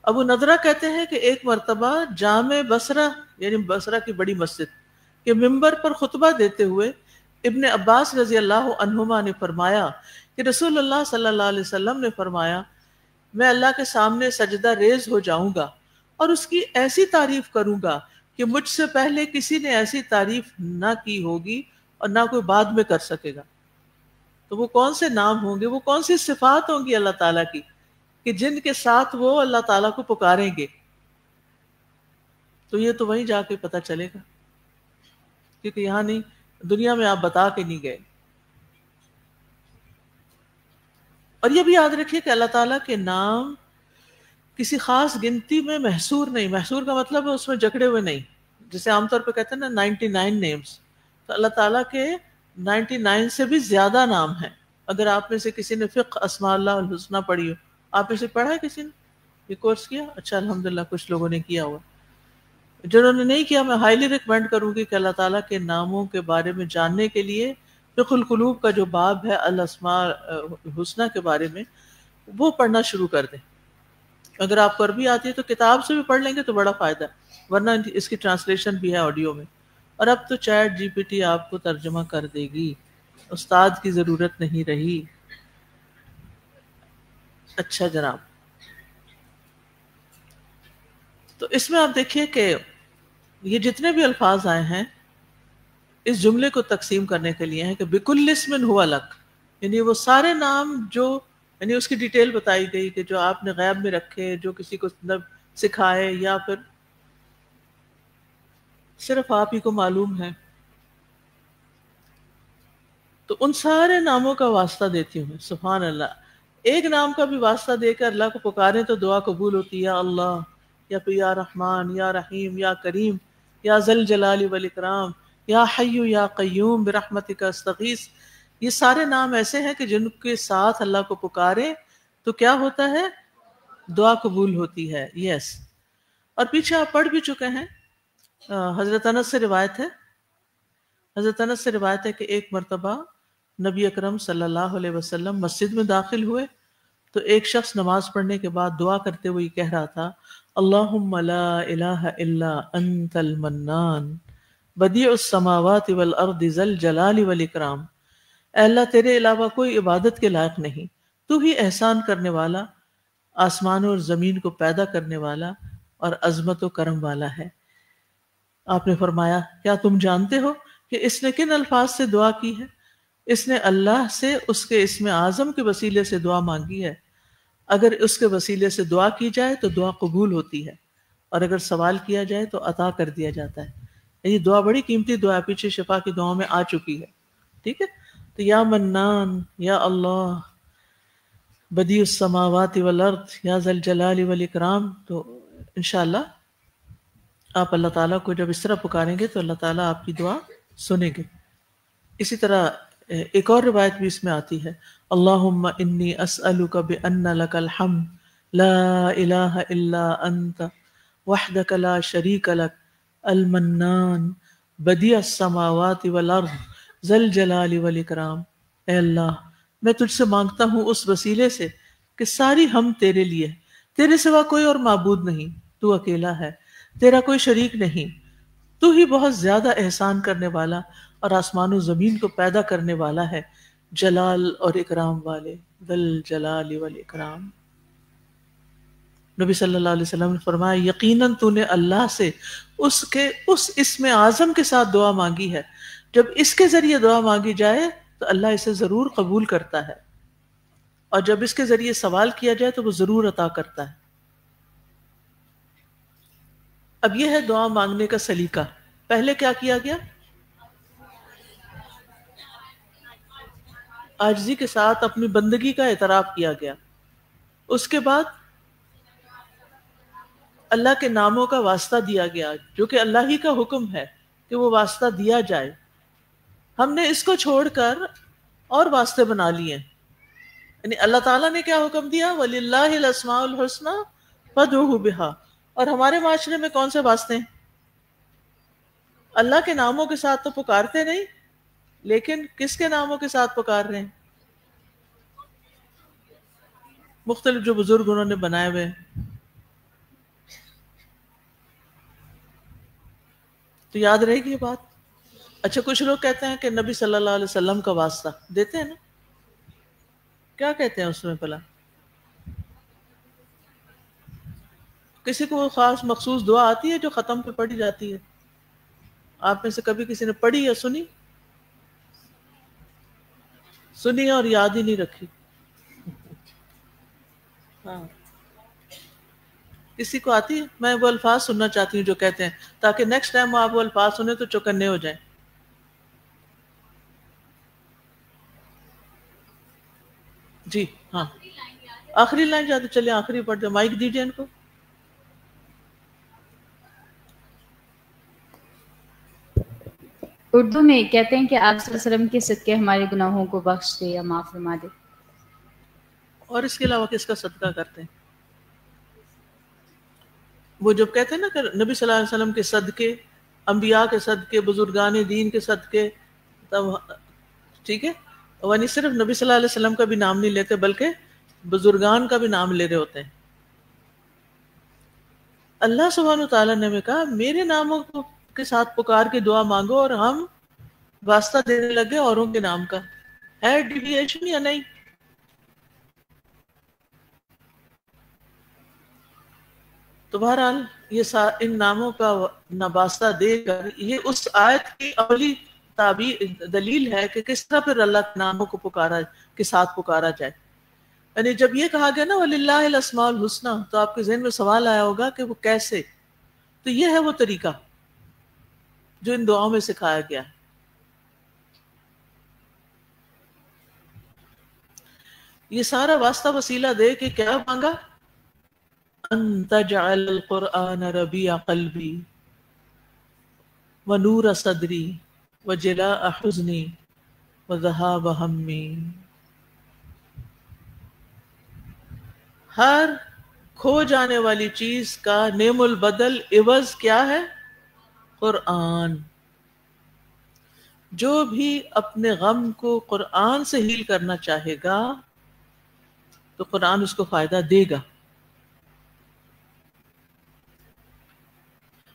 ابو نضرہ کہتے ہیں کہ ایک مرتبہ جامع بصرہ، یعنی بصرہ کی بڑی مسجد کے ممبر پر خطبہ دیتے ہوئے ابن عباس رضی اللہ عنہما نے فرمایا کہ رسول اللہ صلی اللہ علیہ وسلم نے فرمایا میں اللہ کے سامنے سجدہ ریز ہو جاؤں گا اور اس کی ایسی تعریف کروں گا کہ مجھ سے پہلے کسی نے ایسی تعریف نہ کی ہوگی اور نہ کوئی بعد میں کر سکے گا. تو وہ کون سے نام ہوں گے، وہ کون سی صفات ہوں گی اللہ تعالیٰ کی کہ جن کے ساتھ وہ اللہ تعالیٰ کو پکاریں گے؟ تو یہ تو وہیں جا کے پتہ چلے گا، کیونکہ یہاں نہیں، دنیا میں آپ بتا کے نہیں گئے. اور یہ بھی یاد رکھیے کہ اللہ تعالیٰ کے نام کسی خاص گنتی میں محصور نہیں. محصور کا مطلب ہے اس میں جکڑے ہوئے نہیں، جسے عام طور پہ کہتے ہیں نا 99 نیمز. تو اللہ تعالیٰ کے 99 سے بھی زیادہ نام ہیں. اگر آپ میں سے کسی نے فقہ اسماء اللہ الحسنہ پڑھی ہو، آپ میں سے پڑھا ہے کسی نے یہ کورس کیا؟ اچھا الحمدللہ کچھ لوگوں نے کیا ہوا. جنہوں نے نہیں کیا میں ہائیلی ریکمینڈ کروں گی کہ اللہ تعالیٰ کے ناموں کے بارے میں جاننے کے لیے فقہ القلوب کا جو باب ہے الاسماء الحسنہ کے بارے میں، وہ پڑھنا شروع کر دیں. اگر آپ کو عربی آتی ہے تو کتاب سے بھی پڑھ لیں گے تو بڑا فائدہ ہے، ورنہ اس کی ٹرانسلیشن بھی ہے آڈیو میں. اور اب تو چیٹ جی پی ٹی آپ کو ترجمہ کر دے گی، استاد کی ضرورت نہیں رہی. اچھا جناب، تو اس میں آپ دیکھیے کہ یہ جتنے بھی الفاظ آئے ہیں اس جملے کو تقسیم کرنے کے لیے ہیں کہ بِكُلِّ اسْمٍ هُوَ لَكَ، یعنی وہ سارے نام جو، یعنی اس کی ڈیٹیل بتائی گئی کہ جو آپ نے غیب میں رکھے، جو کسی کو سکھائے یا پھر صرف آپ ہی کو معلوم ہے. تو ان سارے ناموں کا واسطہ دیتی ہوں. سبحان اللہ، ایک نام کا بھی واسطہ دے کر اللہ کو پکاریں تو دعا قبول ہوتی ہے. یا اللہ، یا پھر یا رحمان، یا رحیم، یا کریم، یا ذل جلال والاکرام، یا حی یا قیوم برحمتک استغیث. یہ سارے نام ایسے ہیں کہ جن کے ساتھ اللہ کو پکارے تو کیا ہوتا ہے؟ دعا قبول ہوتی ہے. یس. اور پیچھے آپ پڑھ بھی چکے ہیں، حضرت انس سے روایت ہے، حضرت انس سے روایت ہے کہ ایک مرتبہ نبی اکرم صلی اللہ علیہ وسلم مسجد میں داخل ہوئے تو ایک شخص نماز پڑھنے کے بعد دعا کرتے ہوئے کہہ رہا تھا اللہم لا الہ الا انت المنان بدیع السماوات والارض ذل جلال والاکرام. اے اللہ تیرے علاوہ کوئی عبادت کے لائق نہیں، تو ہی احسان کرنے والا، آسمانوں اور زمین کو پیدا کرنے والا اور عظمت و کرم والا ہے. آپ نے فرمایا کیا تم جانتے ہو کہ اس نے کن الفاظ سے دعا کی ہے؟ اس نے اللہ سے اس کے اسم اعظم کے وسیلے سے دعا مانگی ہے. اگر اس کے وسیلے سے دعا کی جائے تو دعا قبول ہوتی ہے، اور اگر سوال کیا جائے تو عطا کر دیا جاتا ہے. یہ دعا بڑی قیمتی دعا ہے، پیچھے شفا کی دعاؤں میں آ چکی ہے. ٹھیک ہے، تو یا منان، یا اللہ، بدیع السماوات والارض، یا ذل جلال والاکرام. تو انشاءاللہ آپ اللہ تعالیٰ کو جب اس طرح پکاریں گے تو اللہ تعالیٰ آپ کی دعا سنیں گے. اسی طرح ایک اور روایت بھی اس میں آتی ہے اللہم انی اسألک بأن لک الحمد لا الہ الا انت وحدک لا شریک لک المنان بدیع السماوات والارض ذل جلال والاکرام. اے اللہ، میں تجھ سے مانگتا ہوں اس وسیلے سے کہ ساری حمد تیرے لیے، تیرے سوا کوئی اور معبود نہیں، تو اکیلا ہے، تیرا کوئی شریک نہیں، تو ہی بہت زیادہ احسان کرنے والا اور آسمان و زمین کو پیدا کرنے والا ہے، جلال اور اکرام والے، ذل جلال والاکرام. نبی صلی اللہ علیہ وسلم نے فرمایا یقیناً تو نے اللہ سے اس اسم اعظم کے ساتھ دعا مانگی ہے، جب اس کے ذریعے دعا مانگی جائے تو اللہ اسے ضرور قبول کرتا ہے، اور جب اس کے ذریعے سوال کیا جائے تو وہ ضرور عطا کرتا ہے۔ اب یہ ہے دعا مانگنے کا سلیقہ۔ پہلے کیا کیا گیا؟ عاجزی کے ساتھ اپنی بندگی کا اعتراف کیا گیا، اس کے بعد اللہ کے ناموں کا واسطہ دیا گیا، جو کہ اللہ ہی کا حکم ہے کہ وہ واسطہ دیا جائے۔ ہم نے اس کو چھوڑ کر اور واسطے بنا لیے، یعنی اللہ تعالیٰ نے کیا حکم دیا؟ وَلِلَّهِ الْأَسْمَاءُ الْحُسْنَى فَادْعُوهُ بِهَا، اور ہمارے معاشرے میں کون سے واسطے ہیں؟ اللہ کے ناموں کے ساتھ تو پکارتے نہیں، لیکن کس کے ناموں کے ساتھ پکار رہے ہیں؟ مختلف جو بزرگ انہوں نے بنائے ہوئے ہیں۔ تو یاد رہے گی یہ بات۔ اچھا، کچھ لوگ کہتے ہیں کہ نبی صلی اللہ علیہ وسلم کا واسطہ دیتے ہیں نا، کیا کہتے ہیں اس میں بھلا؟ کسی کو خاص مخصوص دعا آتی ہے جو ختم پہ پڑھی جاتی ہے؟ آپ میں سے کبھی کسی نے پڑھی یا سنی؟ سنی اور یاد ہی نہیں رکھی۔ ہاں، کسی کو آتی ہے؟ میں وہ الفاظ سننا چاہتی ہوں جو کہتے ہیں، تاکہ نیکسٹ ٹائم آپ وہ الفاظ سنیں تو چوکنے ہو جائیں۔ جی ہاں، آخری لائن جاتے چلے، آخری پڑھ دیں، مائک دیجیے ان کو۔ اردو میں کہتے ہیں کہ آپ صلی اللہ علیہ وسلم کے صدقے ہمارے گناہوں کو بخش دے یا معاف فرما دے۔ اور اس کے علاوہ کس کا صدقہ کرتے ہیں؟ وہ جب کہتے ہیں نا کہ نبی صلی اللہ علیہ وسلم کے صدقے، انبیاء کے صدقے، بزرگان دین کے صدقے، تب ٹھیک ہے، یعنی صرف نبی صلی اللہ علیہ وسلم کا بھی نام نہیں لیتے بلکہ بزرگان کا بھی نام لے رہے ہوتے ہیں۔ اللہ سبحانہ وتعالیٰ نے ہمیں کہا میرے ناموں کے ساتھ پکار کے دعا مانگو، اور ہم واسطہ دینے لگے اوروں کے نام کا۔ ہے ڈیویشن یا نہیں؟ تو بہرحال یہ ان ناموں کا واسطہ دے کر یہ اس آیت کی اولی دلیل ہے کہ کس طرح پھر اللہ کے ناموں کو کے ساتھ پکارا جائے۔ یعنی جب یہ کہا گیا نا وَلِلَّهِ الْأَسْمَاءُ الْحُسْنَى، تو آپ کے ذہن میں سوال آیا ہوگا کہ وہ کیسے؟ تو یہ ہے وہ طریقہ جو ان دعاؤں میں سکھایا گیا۔ یہ سارا واسطہ وسیلہ دے کے کیا مانگا؟ ان تجعل القرآن ربیع قلبی ونور صدری وجلاء حزنی وذہاب ہمی۔ ہر کھو جانے والی چیز کا نعم البدل عوض کیا ہے؟ قرآن۔ جو بھی اپنے غم کو قرآن سے ہیل کرنا چاہے گا تو قرآن اس کو فائدہ دے گا۔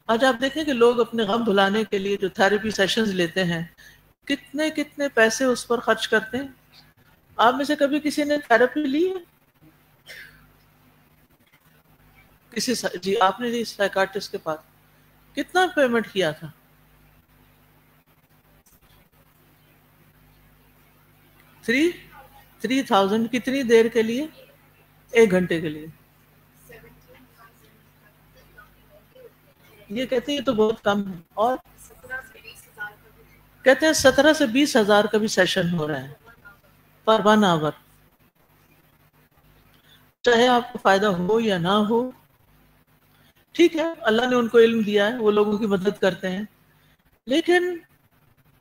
آج آپ دیکھیں کہ لوگ اپنے غم بھلانے کے لیے جو تھراپی سیشنز لیتے ہیں، کتنے کتنے پیسے اس پر خرچ کرتے ہیں۔ آپ میں سے کبھی کسی نے تھراپی لی ہے؟ جی آپ نے لی سائیکارٹسٹ کے پاس؟ کتنا پیمنٹ کیا تھا؟ 3,000 کتنی دیر کے لیے؟ 1 گھنٹے کے لیے۔ یہ کہتے ہیں یہ تو بہت کم ہے، اور کہتے ہیں 17 سے 20 ہزار کا بھی سیشن ہو رہا ہے پر 1 آور۔ چاہے آپ کو فائدہ ہو یا نہ ہو، ٹھیک ہے، اللہ نے ان کو علم دیا ہے، وہ لوگوں کی مدد کرتے ہیں، لیکن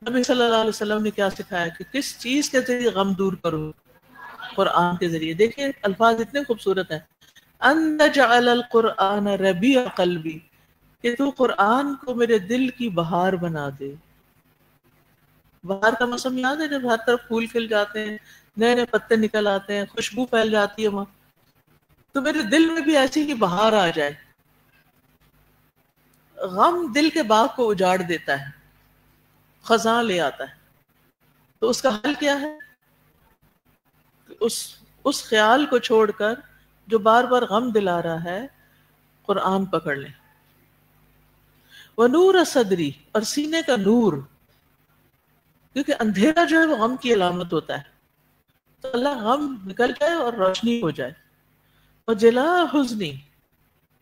نبی صلی اللہ علیہ وسلم نے کیا سکھایا کہ کس چیز کے ذریعے غم دور کرو؟ قرآن کے ذریعے۔ دیکھیں الفاظ اتنے خوبصورت ہیں، ان تجعل القرآن ربیع قلبی، کہ تو قرآن کو میرے دل کی بہار بنا دے۔ بہار کا موسم یاد ہے جب ہر طرف پھول کھل جاتے ہیں، نئے نئے پتے نکل آتے ہیں، خوشبو پھیل جاتی ہے وہاں، تو میرے دل میں بھی ایسی ہی بہار آ جائے۔ غم دل کے باغ کو اجاڑ دیتا ہے، خزاں لے آتا ہے۔ تو اس کا حل کیا ہے؟ اس خیال کو چھوڑ کر جو بار بار غم دلا رہا ہے، قرآن پکڑ لیں. وَنُورَ صدری، اور سینے کا نور، کیونکہ اندھیرا جو ہے وہ غم کی علامت ہوتا ہے، تو اللہ غم نکل جائے اور روشنی ہو جائے. وَجِلَا حُزْنِی،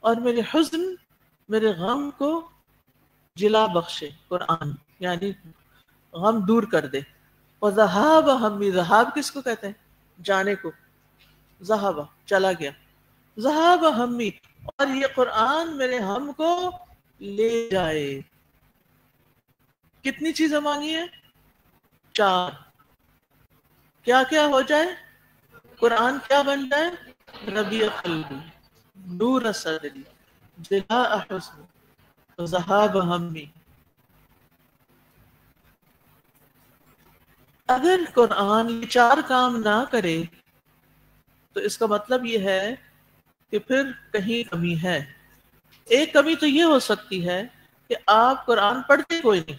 اور میرے حزن، میرے غم کو جلا بخشے قرآن، یعنی غم دور کر دے. وَذَهَابَ ہَمِّی، ذہاب کس کو کہتے ہیں؟ جانے کو. ذہب، چلا گیا. ذہاب ہمی، اور یہ قرآن میرے ہم کو لے جائے. کتنی چیزیں مانگی ہیں؟ 4. کیا کیا ہو جائے؟ قرآن کیا بن جائے؟ ربیع قلبی، نور صدری، جلاء حزنی، ذہاب ہمی. اگر قرآن یہ 4 کام نہ کرے تو اس کا مطلب یہ ہے کہ پھر کہیں کمی ہے. ایک کمی تو یہ ہو سکتی ہے کہ آپ قرآن پڑھتے کوئی نہیں.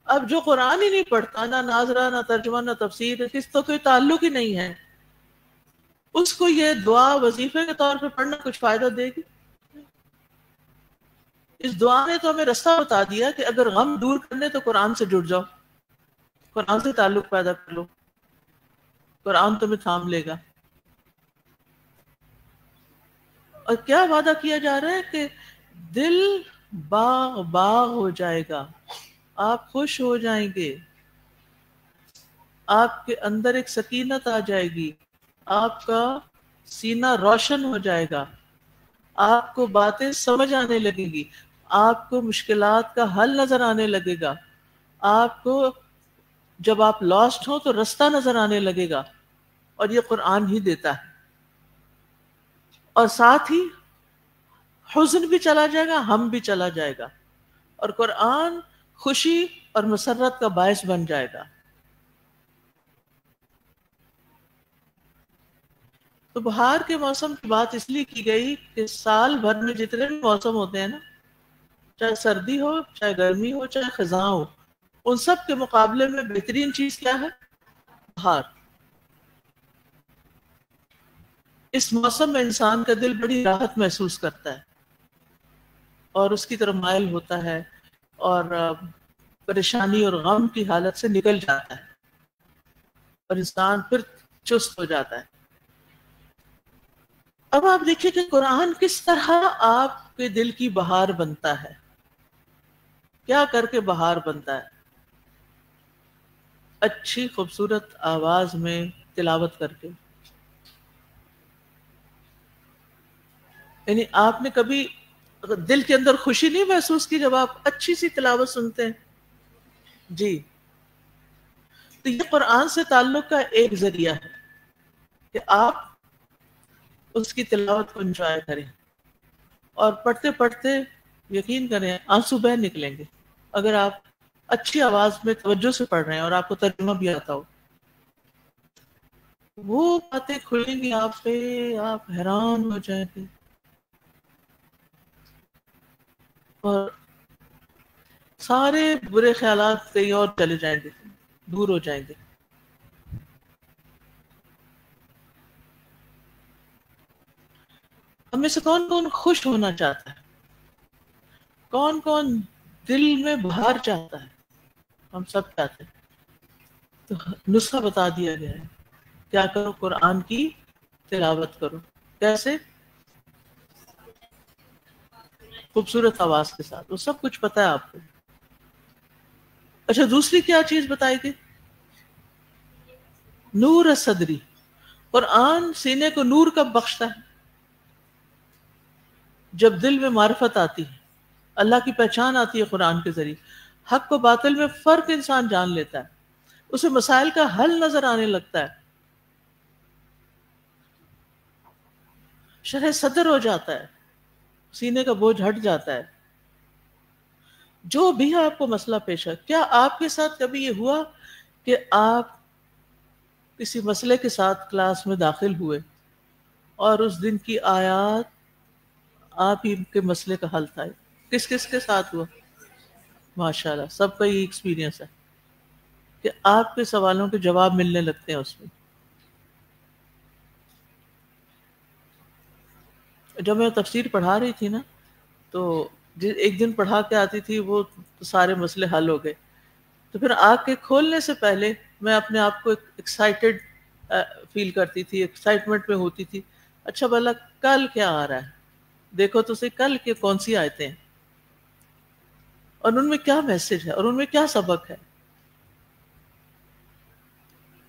اب جو قرآن ہی نہیں پڑھتا، نہ ناظرہ، نہ ترجمہ، نہ تفسیر، کس تو کوئی تعلق ہی نہیں ہے، اس کو یہ دعا وظیفے کے طور پہ پڑھنا کچھ فائدہ دے گی؟ اس دعا نے تو ہمیں رستہ بتا دیا کہ اگر غم دور کرنے تو قرآن سے جڑ جاؤ، قرآن سے تعلق پیدا کر لو، قرآن تمہیں تھام لے گا. اور کیا وعدہ کیا جا رہا ہے کہ دل باغ باغ ہو جائے گا، آپ خوش ہو جائیں گے، آپ کے اندر ایک سکینت آ جائے گی، آپ کا سینہ روشن ہو جائے گا، آپ کو باتیں سمجھ آنے لگے گی، آپ کو مشکلات کا حل نظر آنے لگے گا، آپ کو جب آپ لاسٹ ہو تو رستہ نظر آنے لگے گا. اور یہ قرآن ہی دیتا ہے. اور ساتھ ہی حزن بھی چلا جائے گا، ہم بھی چلا جائے گا، اور قرآن خوشی اور مسرت کا باعث بن جائے گا. تو بہار کے موسم کی بات اس لیے کی گئی کہ سال بھر میں جتنے بھی موسم ہوتے ہیں نا، چاہے سردی ہو، چاہے گرمی ہو، چاہے خزاں ہو، ان سب کے مقابلے میں بہترین چیز کیا ہے؟ بہار. اس موسم میں انسان کا دل بڑی راحت محسوس کرتا ہے اور اس کی طرف مائل ہوتا ہے، اور پریشانی اور غم کی حالت سے نکل جاتا ہے اور انسان پھر چست ہو جاتا ہے. اب آپ دیکھیے کہ قرآن کس طرح آپ کے دل کی بہار بنتا ہے، کیا کر کے بہار بنتا ہے؟ اچھی خوبصورت آواز میں تلاوت کر کے. یعنی آپ نے کبھی دل کے اندر خوشی نہیں محسوس کی جب آپ اچھی سی تلاوت سنتے ہیں؟ جی. تو یہ قرآن سے تعلق کا ایک ذریعہ ہے کہ آپ اس کی تلاوت کو انجوائے کریں، اور پڑھتے پڑھتے یقین کریں آنسو بہہ نکلیں گے اگر آپ اچھی آواز میں توجہ سے پڑھ رہے ہیں اور آپ کو ترجمہ بھی آتا ہو. وہ باتیں کھلیں گی آپ پہ، آپ حیران ہو جائیں گے، اور سارے برے خیالات کہیں اور چلے جائیں گے، دور ہو جائیں گے. ہم میں سے کون کون خوش ہونا چاہتا ہے؟ کون کون دل میں بہار چاہتا ہے؟ ہم سب چاہتے ہیں. تو نسخہ بتا دیا گیا ہے، کیا کرو؟ قرآن کی تلاوت کرو. کیسے؟ خوبصورت آواز کے ساتھ. وہ سب کچھ پتا ہے آپ کو. اچھا، دوسری کیا چیز بتائی گئی؟ نور صدری. قرآن سینے کو نور کب بخشتا ہے؟ جب دل میں معرفت آتی ہے، اللہ کی پہچان آتی ہے قرآن کے ذریعے، حق و باطل میں فرق انسان جان لیتا ہے، اسے مسائل کا حل نظر آنے لگتا ہے، شرح صدر ہو جاتا ہے، سینے کا بوجھ ہٹ جاتا ہے. جو بھی آپ کو مسئلہ پیش ہے، کیا آپ کے ساتھ کبھی یہ ہوا کہ آپ کسی مسئلے کے ساتھ کلاس میں داخل ہوئے اور اس دن کی آیات آپ ہی کے مسئلے کا حل تھا؟ کس کس کے ساتھ ہوا؟ ماشاءاللہ، سب کا یہ ایکسپیرینس ہے کہ آپ کے سوالوں کے جواب ملنے لگتے ہیں اس میں. جب میں تفسیر پڑھا رہی تھی نا تو ایک دن پڑھا کے آتی تھی وہ سارے مسئلے حل ہو گئے. تو پھر آنکھ کے کھولنے سے پہلے میں اپنے آپ کو ایکسائٹیڈ فیل کرتی تھی، ایکسائٹمنٹ میں ہوتی تھی. اچھا بھلا کل کیا آ رہا ہے، دیکھو تو صحیح کل کے کون سی آیتیں ہیں اور ان میں کیا میسج ہے اور ان میں کیا سبق ہے.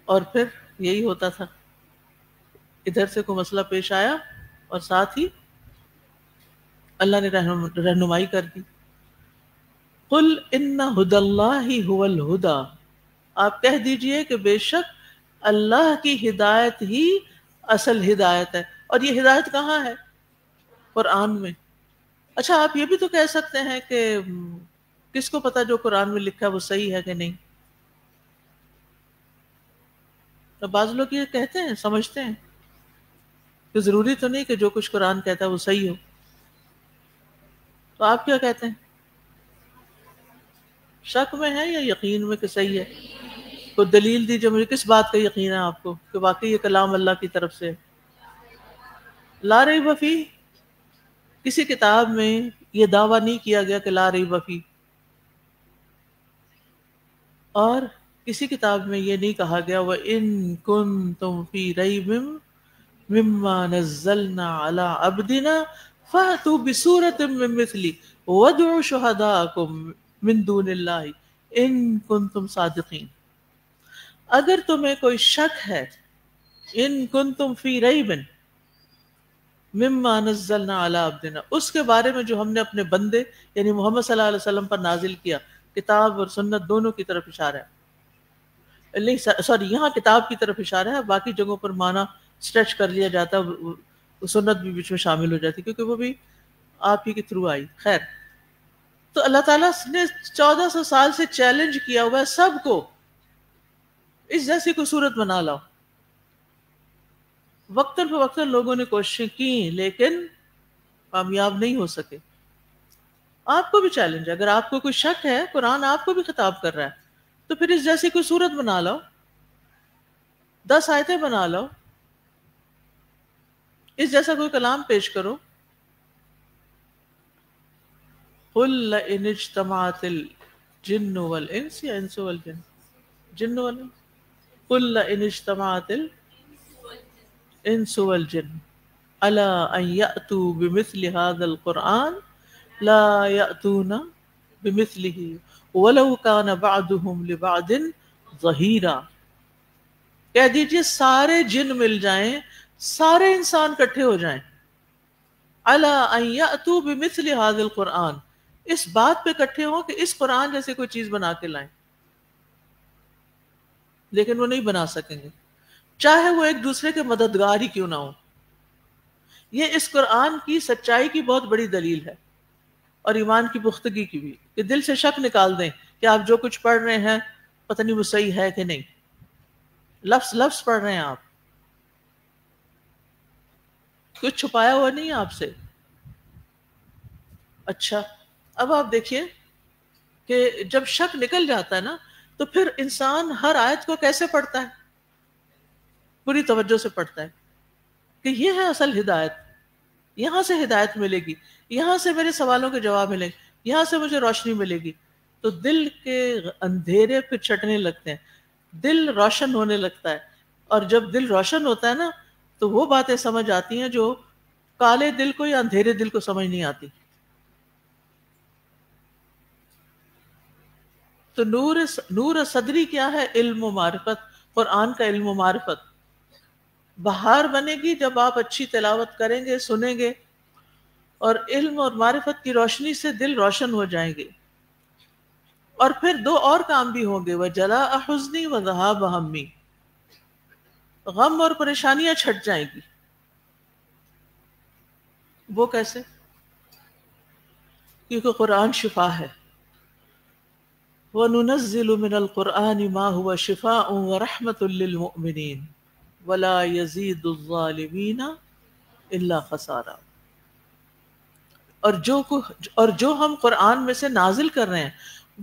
اور پھر یہی ہوتا تھا، ادھر سے کوئی مسئلہ پیش آیا اور ساتھ ہی اللہ نے رہنمائی کر دی. قل ان ھدی اللہ ھو الھدی، آپ کہہ دیجئے کہ بے شک اللہ کی ہدایت ہی اصل ہدایت ہے. اور یہ ہدایت کہاں ہے؟ قرآن میں. اچھا آپ یہ بھی تو کہہ سکتے ہیں کہ کس کو پتا جو قرآن میں لکھا ہے وہ صحیح ہے کہ نہیں. تو بعض لوگ یہ کہتے ہیں، سمجھتے ہیں کہ ضروری تو نہیں کہ جو کچھ قرآن کہتا ہے وہ صحیح ہو. تو آپ کیا کہتے ہیں، شک میں ہے یا یقین میں کہ صحیح ہے؟ کوئی دلیل دیجیے مجھے، کس بات کا یقین ہے آپ کو کہ واقعی یہ کلام اللہ کی طرف سے ہے؟ لا ریب فیہ، کسی کتاب میں یہ دعویٰ نہیں کیا گیا کہ لا ریب فیہ، اور کسی کتاب میں یہ نہیں کہا گیا وَإِن كُنتُمْ فِي رَيْبٍ مِّمَّا نَزَّلْنَا عَلَىٰ عَبْدِنَا فَأْتُوا بِسُورَةٍ مِّن مِّثْلِهِ وَادْعُوا شُهَدَاءَكُم مِّن دُونِ اللَّهِ إِن كُنتُمْ صَادِقِينَ. اگر تمہیں کوئی شک ہے، ان کنتم فی ریب مما نزلنا علی عبدنا، اس کے بارے میں جو ہم نے اپنے بندے یعنی محمد صلی اللہ علیہ وسلم پر نازل کیا، کتاب اور سنت دونوں کی طرف اشارہ ہے. نہیں سوری، یہاں کتاب کی طرف اشارہ ہے، باقی جگہوں پر معنی سٹریچ کر لیا جاتا ہے، سنت بھی بیچ میں شامل ہو جاتی کیونکہ وہ بھی آپ ہی کے تھرو آئی. خیر، تو اللہ تعالیٰ نے 1400 سال سے چیلنج کیا ہوا ہے سب کو، اس جیسی کوئی صورت بنا لاؤ. وقتاً فوقتاً لوگوں نے کوششیں کی لیکن کامیاب نہیں ہو سکے. آپ کو بھی چیلنج ہے، اگر آپ کو کوئی شک ہے، قرآن آپ کو بھی خطاب کر رہا ہے تو پھر اس جیسی کوئی صورت بنا لو، 10 آیتیں بنا لو، اس جیسا کوئی کلام پیش کرو. قُلْ لَئِنِ اجْتَمَعَتِ الْجِنُّ وَالْإِنسُ یا انس والجن، جن والانس، قُلْ لَئِنِ اجْتَمَعَتِ الْإِنسُ وَالْجِنُّ عَلَىٰ أَن يَأْتُوا بِمِثْلِ هَٰذَا الْقُرْآنِ لَا يَأْتُونَ بِمِثْلِهِ وَلَوْ كَانَ بَعْضُهُمْ لِبَعْضٍ ظَهِيرًا. کہہ دیجئے سارے جن مل جائیں، سارے انسان کٹھے ہو جائیں، عَلَىٰ أَن يَأْتُوا بِمِثْلِ هَٰذَا الْقُرْآنِ، اس بات پہ کٹھے ہوں کہ اس قرآن جیسے کوئی چیز بنا کے لائیں، لیکن وہ نہیں بنا سکیں گے چاہے وہ ایک دوسرے کے مددگار ہی کیوں نہ ہو. یہ اس قرآن کی سچائی کی بہت بڑی دلیل ہے اور ایمان کی پختگی کی بھی، کہ دل سے شک نکال دیں کہ آپ جو کچھ پڑھ رہے ہیں پتہ نہیں وہ صحیح ہے کہ نہیں. لفظ لفظ پڑھ رہے ہیں آپ، کچھ چھپایا ہوا نہیں ہے آپ سے. اچھا اب آپ دیکھیے کہ جب شک نکل جاتا ہے نا تو پھر انسان ہر آیت کو کیسے پڑھتا ہے، پوری توجہ سے پڑھتا ہے کہ یہ ہے اصل ہدایت، یہاں سے ہدایت ملے گی، یہاں سے میرے سوالوں کے جواب ملیں گے، یہاں سے مجھے روشنی ملے گی. تو دل کے اندھیرے پھر چھٹنے لگتے ہیں، دل روشن ہونے لگتا ہے. اور جب دل روشن ہوتا ہے نا تو وہ باتیں سمجھ آتی ہیں جو کالے دل کو یا اندھیرے دل کو سمجھ نہیں آتی. تو نور صدری کیا ہے؟ علم و معرفت، قرآن کا علم و معرفت. بہار بنے گی جب آپ اچھی تلاوت کریں گے، سنیں گے، اور علم اور معرفت کی روشنی سے دل روشن ہو جائیں گے. اور پھر 2 اور کام بھی ہوں گے، وَجَلَاءَ حُزْنِي وَذَهَابَ هَمِّي، غم اور پریشانیاں چھٹ جائیں گی. وہ کیسے؟ کیونکہ قرآن شفا ہے. وَنُنَزِّلُ مِنَ الْقُرْآنِ مَا هُوَ شِفَاءٌ وَرَحْمَةٌ لِّلْمُؤْمِنِينَ وَلَا يَزِيدُ الظَّالِمِينَ إِلَّا خَسَارًا. اور جو ہم قرآن میں سے نازل کر رہے ہیں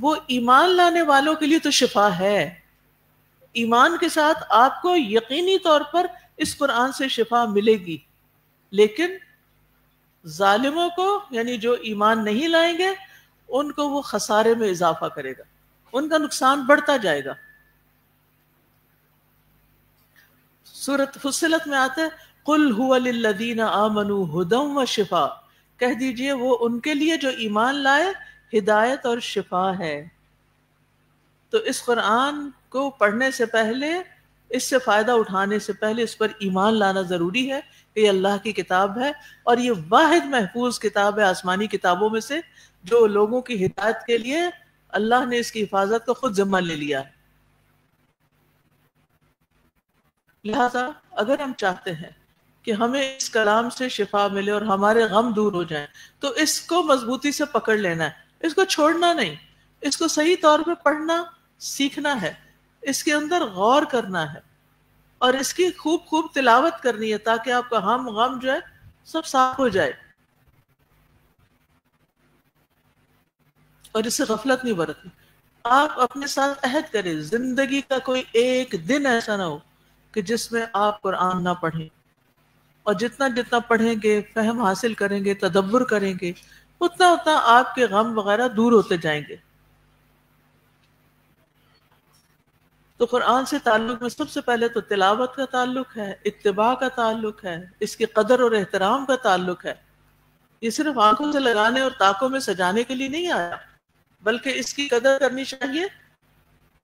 وہ ایمان لانے والوں کے لیے تو شفا ہے. ایمان کے ساتھ آپ کو یقینی طور پر اس قرآن سے شفا ملے گی، لیکن ظالموں کو یعنی جو ایمان نہیں لائیں گے ان کو وہ خسارے میں اضافہ کرے گا، ان کا نقصان بڑھتا جائے گا. سورۃ فصلت میں آتا ہے قل هو للذین آمنوا ھدی وشفاء، کہہ دیجئے وہ ان کے لیے جو ایمان لائے ہدایت اور شفا ہے. تو اس قرآن کو پڑھنے سے پہلے، اس سے فائدہ اٹھانے سے پہلے اس پر ایمان لانا ضروری ہے کہ یہ اللہ کی کتاب ہے، اور یہ واحد محفوظ کتاب ہے آسمانی کتابوں میں سے جو لوگوں کی ہدایت کے لیے اللہ نے اس کی حفاظت کو خود ذمہ لے لیا ہے. لہذا اگر ہم چاہتے ہیں کہ ہمیں اس کلام سے شفا ملے اور ہمارے غم دور ہو جائیں تو اس کو مضبوطی سے پکڑ لینا ہے، اس کو چھوڑنا نہیں، اس کو صحیح طور پہ پڑھنا سیکھنا ہے، اس کے اندر غور کرنا ہے اور اس کی خوب خوب تلاوت کرنی ہے تاکہ آپ کا ہم غم جو ہے سب صاف ہو جائے اور اس سے غفلت نہیں برتنی. آپ اپنے ساتھ عہد کریں زندگی کا کوئی ایک دن ایسا نہ ہو کہ جس میں آپ قرآن نہ پڑھیں، اور جتنا جتنا پڑھیں گے، فہم حاصل کریں گے، تدبر کریں گے، اتنا اتنا آپ کے غم وغیرہ دور ہوتے جائیں گے. تو قرآن سے تعلق میں سب سے پہلے تو تلاوت کا تعلق ہے، اتباع کا تعلق ہے، اس کی قدر اور احترام کا تعلق ہے. یہ صرف آنکھوں سے لگانے اور طاقوں میں سجانے کے لیے نہیں آیا، بلکہ اس کی قدر کرنی چاہیے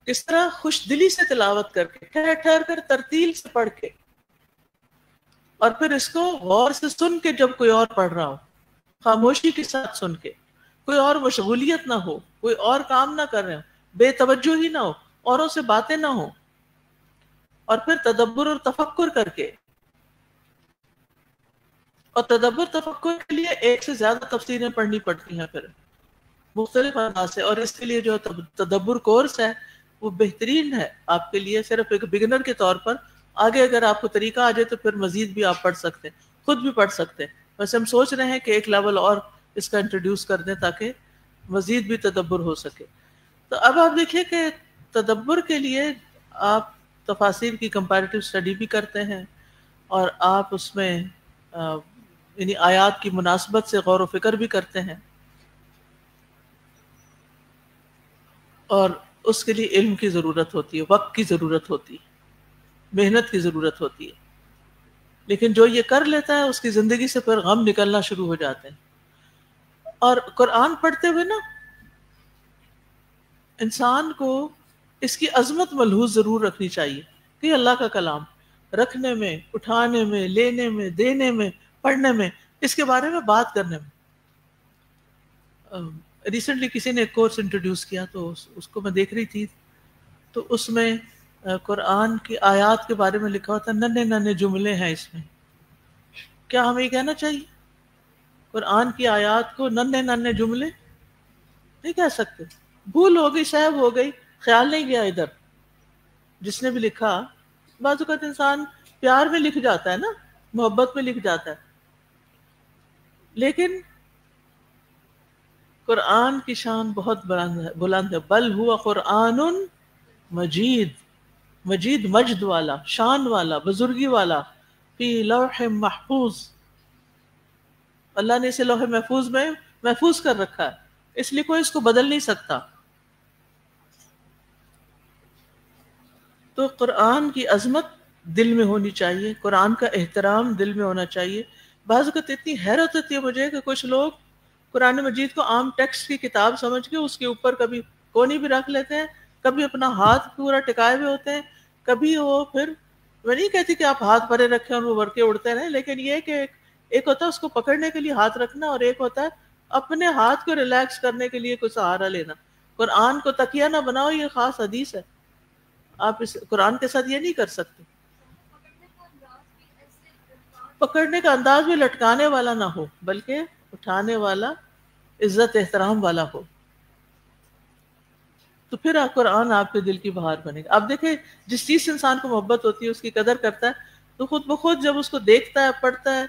کس طرح خوش دلی سے تلاوت کر کے، ٹھہر ٹھہر کر ترتیل سے پڑھ کے، اور پھر اس کو غور سے سن کے جب کوئی اور پڑھ رہا ہو، خاموشی کے ساتھ سن کے، کوئی اور مشغولیت نہ ہو، کوئی اور کام نہ کر رہے ہو، بے توجہ ہی نہ ہو، اوروں سے باتیں نہ ہوں، اور پھر تدبر اور تفکر کر کے. اور تدبر تفکر کے لیے ایک سے زیادہ تفسیریں پڑھنی پڑتی ہیں پھر مختلف انداز سے، اور اس کے لیے جو تدبر کورس ہے وہ بہترین ہے آپ کے لیے. صرف ایک بگنر کے طور پر، آگے اگر آپ کو طریقہ آ جائے تو پھر مزید بھی آپ پڑھ سکتے ہیں، خود بھی پڑھ سکتے ہیں. ویسے ہم سوچ رہے ہیں کہ ایک لیول اور اس کا انٹروڈیوس کر دیں تاکہ مزید بھی تدبر ہو سکے. تو اب آپ دیکھیے کہ تدبر کے لیے آپ تفاسیر کی کمپیریٹیو اسٹڈی بھی کرتے ہیں، اور آپ اس میں یعنی آیات کی مناسبت سے غور و فکر بھی کرتے ہیں، اور اس کے لیے علم کی ضرورت ہوتی ہے، وقت کی ضرورت ہوتی ہے، محنت کی ضرورت ہوتی ہے. لیکن جو یہ کر لیتا ہے اس کی زندگی سے پھر غم نکلنا شروع ہو جاتے ہیں. اور قرآن پڑھتے ہوئے نا انسان کو اس کی عظمت ملحوظ ضرور رکھنی چاہیے کہ اللہ کا کلام رکھنے میں، اٹھانے میں، لینے میں، دینے میں، پڑھنے میں، اس کے بارے میں بات کرنے میں. ریسنٹلی کسی نے ایک کورس انٹروڈیوس کیا تو اس کو میں دیکھ رہی تھی، تو اس میں قرآن کی آیات کے بارے میں لکھا ہوتا ہے ننے ننے جملے ہیں اس میں. کیا ہمیں یہ کہنا چاہیے قرآن کی آیات کو ننے ننے جملے؟ نہیں کہہ سکتے، بھول ہو گئی، سہو ہو گئی، خیال نہیں گیا ادھر. جس نے بھی لکھا، بعض اوقات انسان پیار میں لکھ جاتا ہے نا، محبت میں لکھ جاتا ہے، لیکن قرآن کی شان بہت بلند ہے. بل ہوا قرآن مجید، مجید مجد والا، شان والا، بزرگی والا، فی لوح محفوظ. اللہ نے اسے لوح محفوظ میں محفوظ کر رکھا ہے، اس لیے کوئی اس کو بدل نہیں سکتا. تو قرآن کی عظمت دل میں ہونی چاہیے، قرآن کا احترام دل میں ہونا چاہیے. بعض اوقات اتنی حیرت ہوتی ہے مجھے کہ کچھ لوگ قرآن مجید کو عام ٹیکسٹ کی کتاب سمجھ کے اس کے اوپر کبھی کونی بھی رکھ لیتے ہیں، کبھی اپنا ہاتھ پورا ٹکائے ہوئے ہوتے ہیں، کبھی وہ پھر، میں نہیں کہتی کہ آپ ہاتھ پرے رکھیں اور وہ ورکے اڑتے رہیں، لیکن یہ کہ ایک ہوتا ہے اس کو پکڑنے کے لیے ہاتھ رکھنا، اور ایک ہوتا ہے اپنے ہاتھ کو ریلیکس کرنے کے لیے کوئی سہارا لینا. قرآن کو تکیہ نہ بناؤ، یہ خاص حدیث ہے، آپ اس قرآن کے ساتھ یہ نہیں کر سکتے. پکڑنے کا انداز بھی لٹکانے والا نہ ہو بلکہ اٹھانے والا، عزت احترام والا ہو، تو پھر قرآن آپ کے دل کی بہار بنے گا. آپ دیکھیں جس چیز سے انسان کو محبت ہوتی ہے، اس کی قدر کرتا ہے، تو خود بخود جب اس کو دیکھتا ہے، پڑھتا ہے،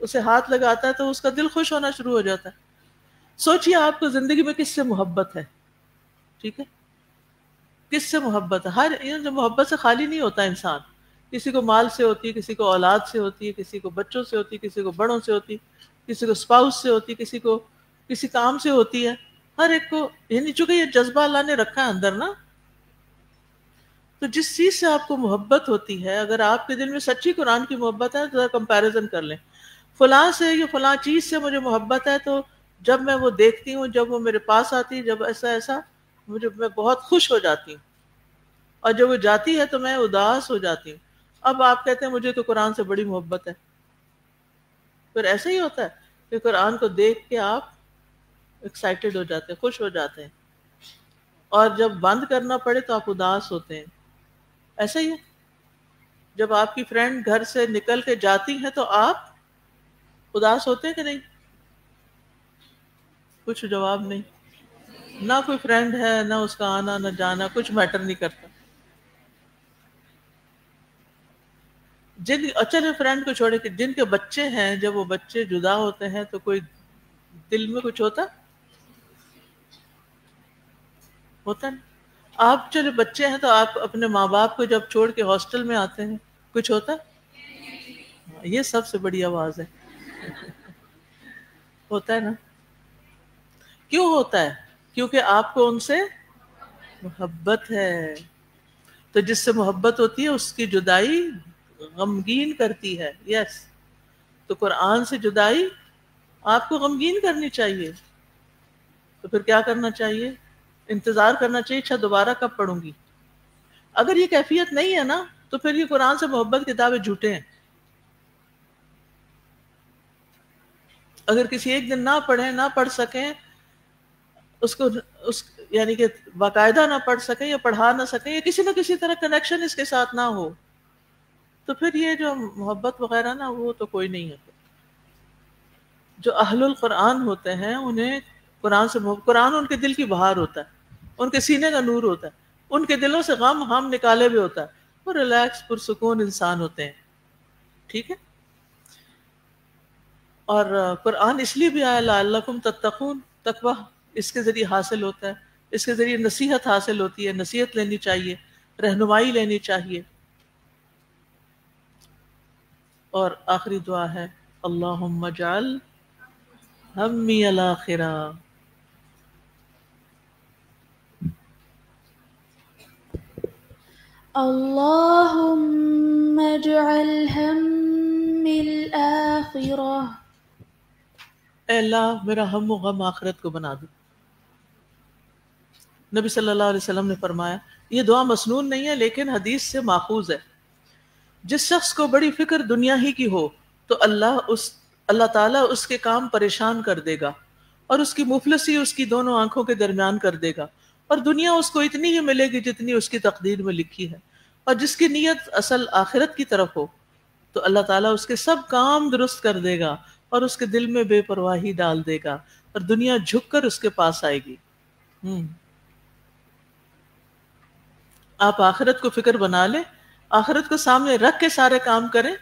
اسے ہاتھ لگاتا ہے، تو اس کا دل خوش ہونا شروع ہو جاتا ہے. سوچئے آپ کو زندگی میں کس سے محبت ہے، ٹھیک ہے، کس سے محبت ہے. ہر جو محبت سے خالی نہیں ہوتا انسان، کسی کو مال سے ہوتی ہے، کسی کو اولاد سے ہوتی ہے، کسی کو بچوں سے ہوتی ہے، کسی کو بڑوں سے ہوتی ہے، کسی کو اسپاؤس سے ہوتی ہے، کسی کو کسی کام سے ہوتی ہے. ہر ایک کو، یعنی چونکہ یہ جذبہ اللہ نے رکھا ہے اندر نا، تو جس چیز سے آپ کو محبت ہوتی ہے، اگر آپ کے دل میں سچی قرآن کی محبت ہے تو ذرا کمپیریزن کر لیں. فلاں سے یا فلاں چیز سے مجھے محبت ہے تو جب میں وہ دیکھتی ہوں، جب وہ میرے پاس آتی ہے، جب ایسا میں بہت خوش ہو جاتی ہوں، اور جب وہ جاتی ہے تو میں اداس ہو جاتی ہوں. اب آپ کہتے ہیں مجھے تو قرآن سے بڑی محبت ہے. پھر ایسا ہی ہوتا ہے کہ قرآن کو دیکھ کے آپ ایکسائٹیڈ ہو جاتے ہیں، خوش ہو جاتے ہیں، اور جب بند کرنا پڑے تو آپ اداس ہوتے ہیں. ایسا ہی ہے، جب آپ کی فرینڈ گھر سے نکل کے جاتی ہے تو آپ اداس ہوتے ہیں کہ نہیں؟ کچھ جواب نہیں. نہ کوئی فرینڈ ہے، نہ اس کا آنا نہ جانا کچھ میٹر نہیں کرتا. اچھا فرینڈ کو چھوڑے کہ جن کے بچے ہیں، جب وہ بچے جدا ہوتے ہیں تو کوئی دل میں کچھ ہوتا ہے. آپ چلے بچے ہیں تو آپ اپنے ماں باپ کو جب چھوڑ کے ہاسٹل میں آتے ہیں کچھ ہوتا ہے؟ یہ سب سے بڑی آواز ہے. ہوتا ہے نا. کیوں ہوتا ہے؟ کیونکہ آپ کو ان سے محبت ہے. تو جس سے محبت ہوتی ہے اس کی جدائی غمگین کرتی ہے. یس. تو قرآن سے جدائی آپ کو غمگین کرنی چاہیے. تو پھر کیا کرنا چاہیے؟ انتظار کرنا چاہیے، اچھا دوبارہ کب پڑھوں گی. اگر یہ کیفیت نہیں ہے نا تو پھر یہ قرآن سے محبت کتابیں جھوٹے ہیں. اگر کسی ایک دن نہ پڑھیں، نہ پڑھ سکیں اس کو، یعنی کہ باقاعدہ نہ پڑھ سکیں یا پڑھا نہ سکیں یا کسی نہ کسی طرح کنیکشن اس کے ساتھ نہ ہو، تو پھر یہ جو محبت وغیرہ نا وہ تو کوئی نہیں ہے. جو اہل القرآن ہوتے ہیں انہیں قرآن سے قرآن ان کے دل کی بہار ہوتا ہے، ان کے سینے کا نور ہوتا ہے، ان کے دلوں سے غم ہم نکالے ہوئے ہوتا ہے، وہ ریلیکس پرسکون انسان ہوتے ہیں. ٹھیک ہے. اور قرآن اس لیے بھی آیا لعلکم تتقون، تقویٰ اس کے ذریعے حاصل ہوتا ہے، اس کے ذریعے نصیحت حاصل ہوتی ہے، نصیحت لینی چاہیے، رہنمائی لینی چاہیے. اور آخری دعا ہے اللہم اجعل ہمی الاخرہ. اللهم اجعل همي الآخرة. اے اللہ میرا ہم و غم آخرت کو بنا دو. نبی صلی اللہ علیہ وسلم نے فرمایا، یہ دعا مسنون نہیں ہے لیکن حدیث سے ماخوذ ہے، جس شخص کو بڑی فکر دنیا ہی کی ہو تو اللہ تعالیٰ اس کے کام پریشان کر دے گا، اور اس کی مفلسی اس کی دونوں آنکھوں کے درمیان کر دے گا، اور دنیا اس کو اتنی ہی ملے گی جتنی اس کی تقدیر میں لکھی ہے. اور جس کی نیت اصل آخرت کی طرف ہو تو اللہ تعالیٰ اس کے سب کام درست کر دے گا اور اس کے دل میں بے پرواہی ڈال دے گا، اور دنیا جھک کر اس کے پاس آئے گی. آپ آخرت کو فکر بنا لیں، آخرت کو سامنے رکھ کے سارے کام کریں،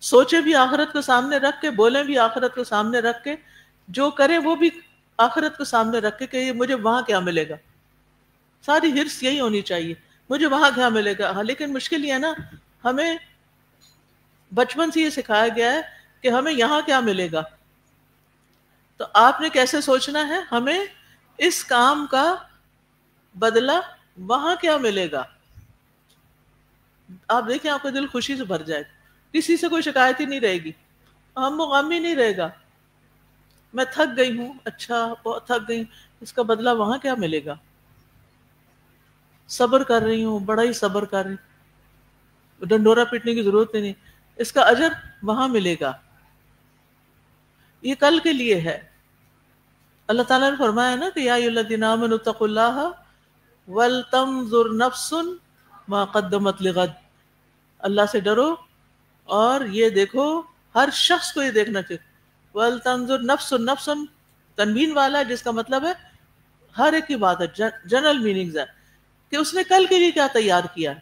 سوچیں بھی آخرت کو سامنے رکھ کے، بولیں بھی آخرت کو سامنے رکھ کے، جو کریں وہ بھی آخرت کو سامنے رکھ کے کہ مجھے وہاں کیا ملے گا. ساری ہرس یہی ہونی چاہیے، مجھے وہاں کیا ملے گا. ہاں لیکن مشکل یہ ہے نا، ہمیں بچپن سے یہ سکھایا گیا ہے کہ ہمیں یہاں کیا ملے گا. تو آپ نے کیسے سوچنا ہے، ہمیں اس کام کا بدلہ وہاں کیا ملے گا. آپ دیکھیں آپ کا دل خوشی سے بھر جائے، کسی سے کوئی شکایت ہی نہیں رہے گی، ہم و غم ہی نہیں رہے گا. میں تھک گئی ہوں، اچھا بہت تھک گئی، اس کا بدلہ وہاں کیا ملے گا. صبر کر رہی ہوں، بڑا ہی صبر کر رہی ہوں، ڈنڈورا پیٹنے کی ضرورت نہیں، اس کا اجر وہاں ملے گا. یہ کل کے لیے ہے. اللہ تعالیٰ نے فرمایا نا کہ یا ایھا الذین آمنوا اتقوا اللہ ولتنظر نفس ما قدمت لغد. اللہ سے ڈرو اور یہ دیکھو، ہر شخص کو یہ دیکھنا چاہیے. ولتنظر نفس، نفس تنوین والا ہے جس کا مطلب ہے ہر ایک کی بات ہے، جنرل میننگز ہے کہ اس نے کل کے لیے کیا تیار کیا.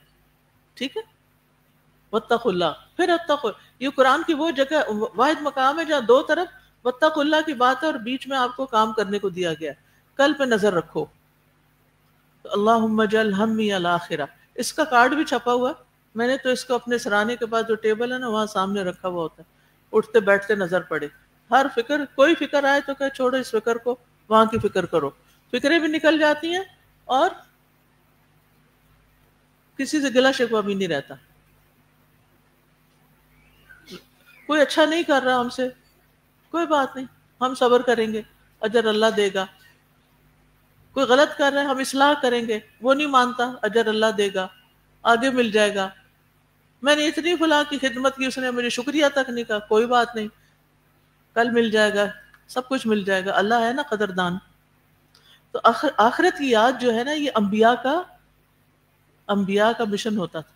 ٹھیک ہے. واتقوا اللہ، پھر اتقوا، یہ قرآن کی وہ جگہ، واحد مقام ہے جہاں دو طرف واتقوا اللہ کی بات ہے اور بیچ میں آپ کو کام کرنے کو دیا گیا. کل پہ نظر رکھو. اللہم اجعل ہمی الاخرہ، اس کا کارڈ بھی چھپا ہوا ہے، میں نے تو اس کو اپنے سرانے کے پاس جو ٹیبل ہے نا وہاں سامنے رکھا ہوا ہوتا ہے، اٹھتے بیٹھتے نظر پڑے، ہر فکر، کوئی فکر آئے تو کہ چھوڑو اس فکر کو، وہاں کی فکر کرو، فکریں بھی نکل جاتی ہیں اور کسی سے گلا شکوہ بھی نہیں رہتا. کوئی اچھا نہیں کر رہا ہم سے، کوئی بات نہیں، ہم صبر کریں گے، اجر اللہ دے گا. کوئی غلط کر رہا ہے، ہم اصلاح کریں گے، وہ نہیں مانتا، اجر اللہ دے گا، آگے مل جائے گا. میں نے اتنی فلاں کی خدمت کی، اس نے مجھے شکریہ تک نہیں کہا، کوئی بات نہیں، کل مل جائے گا، سب کچھ مل جائے گا، اللہ ہے نا قدردان. تو آخرت کی یاد جو ہے نا، یہ انبیاء کا مشن ہوتا تھا.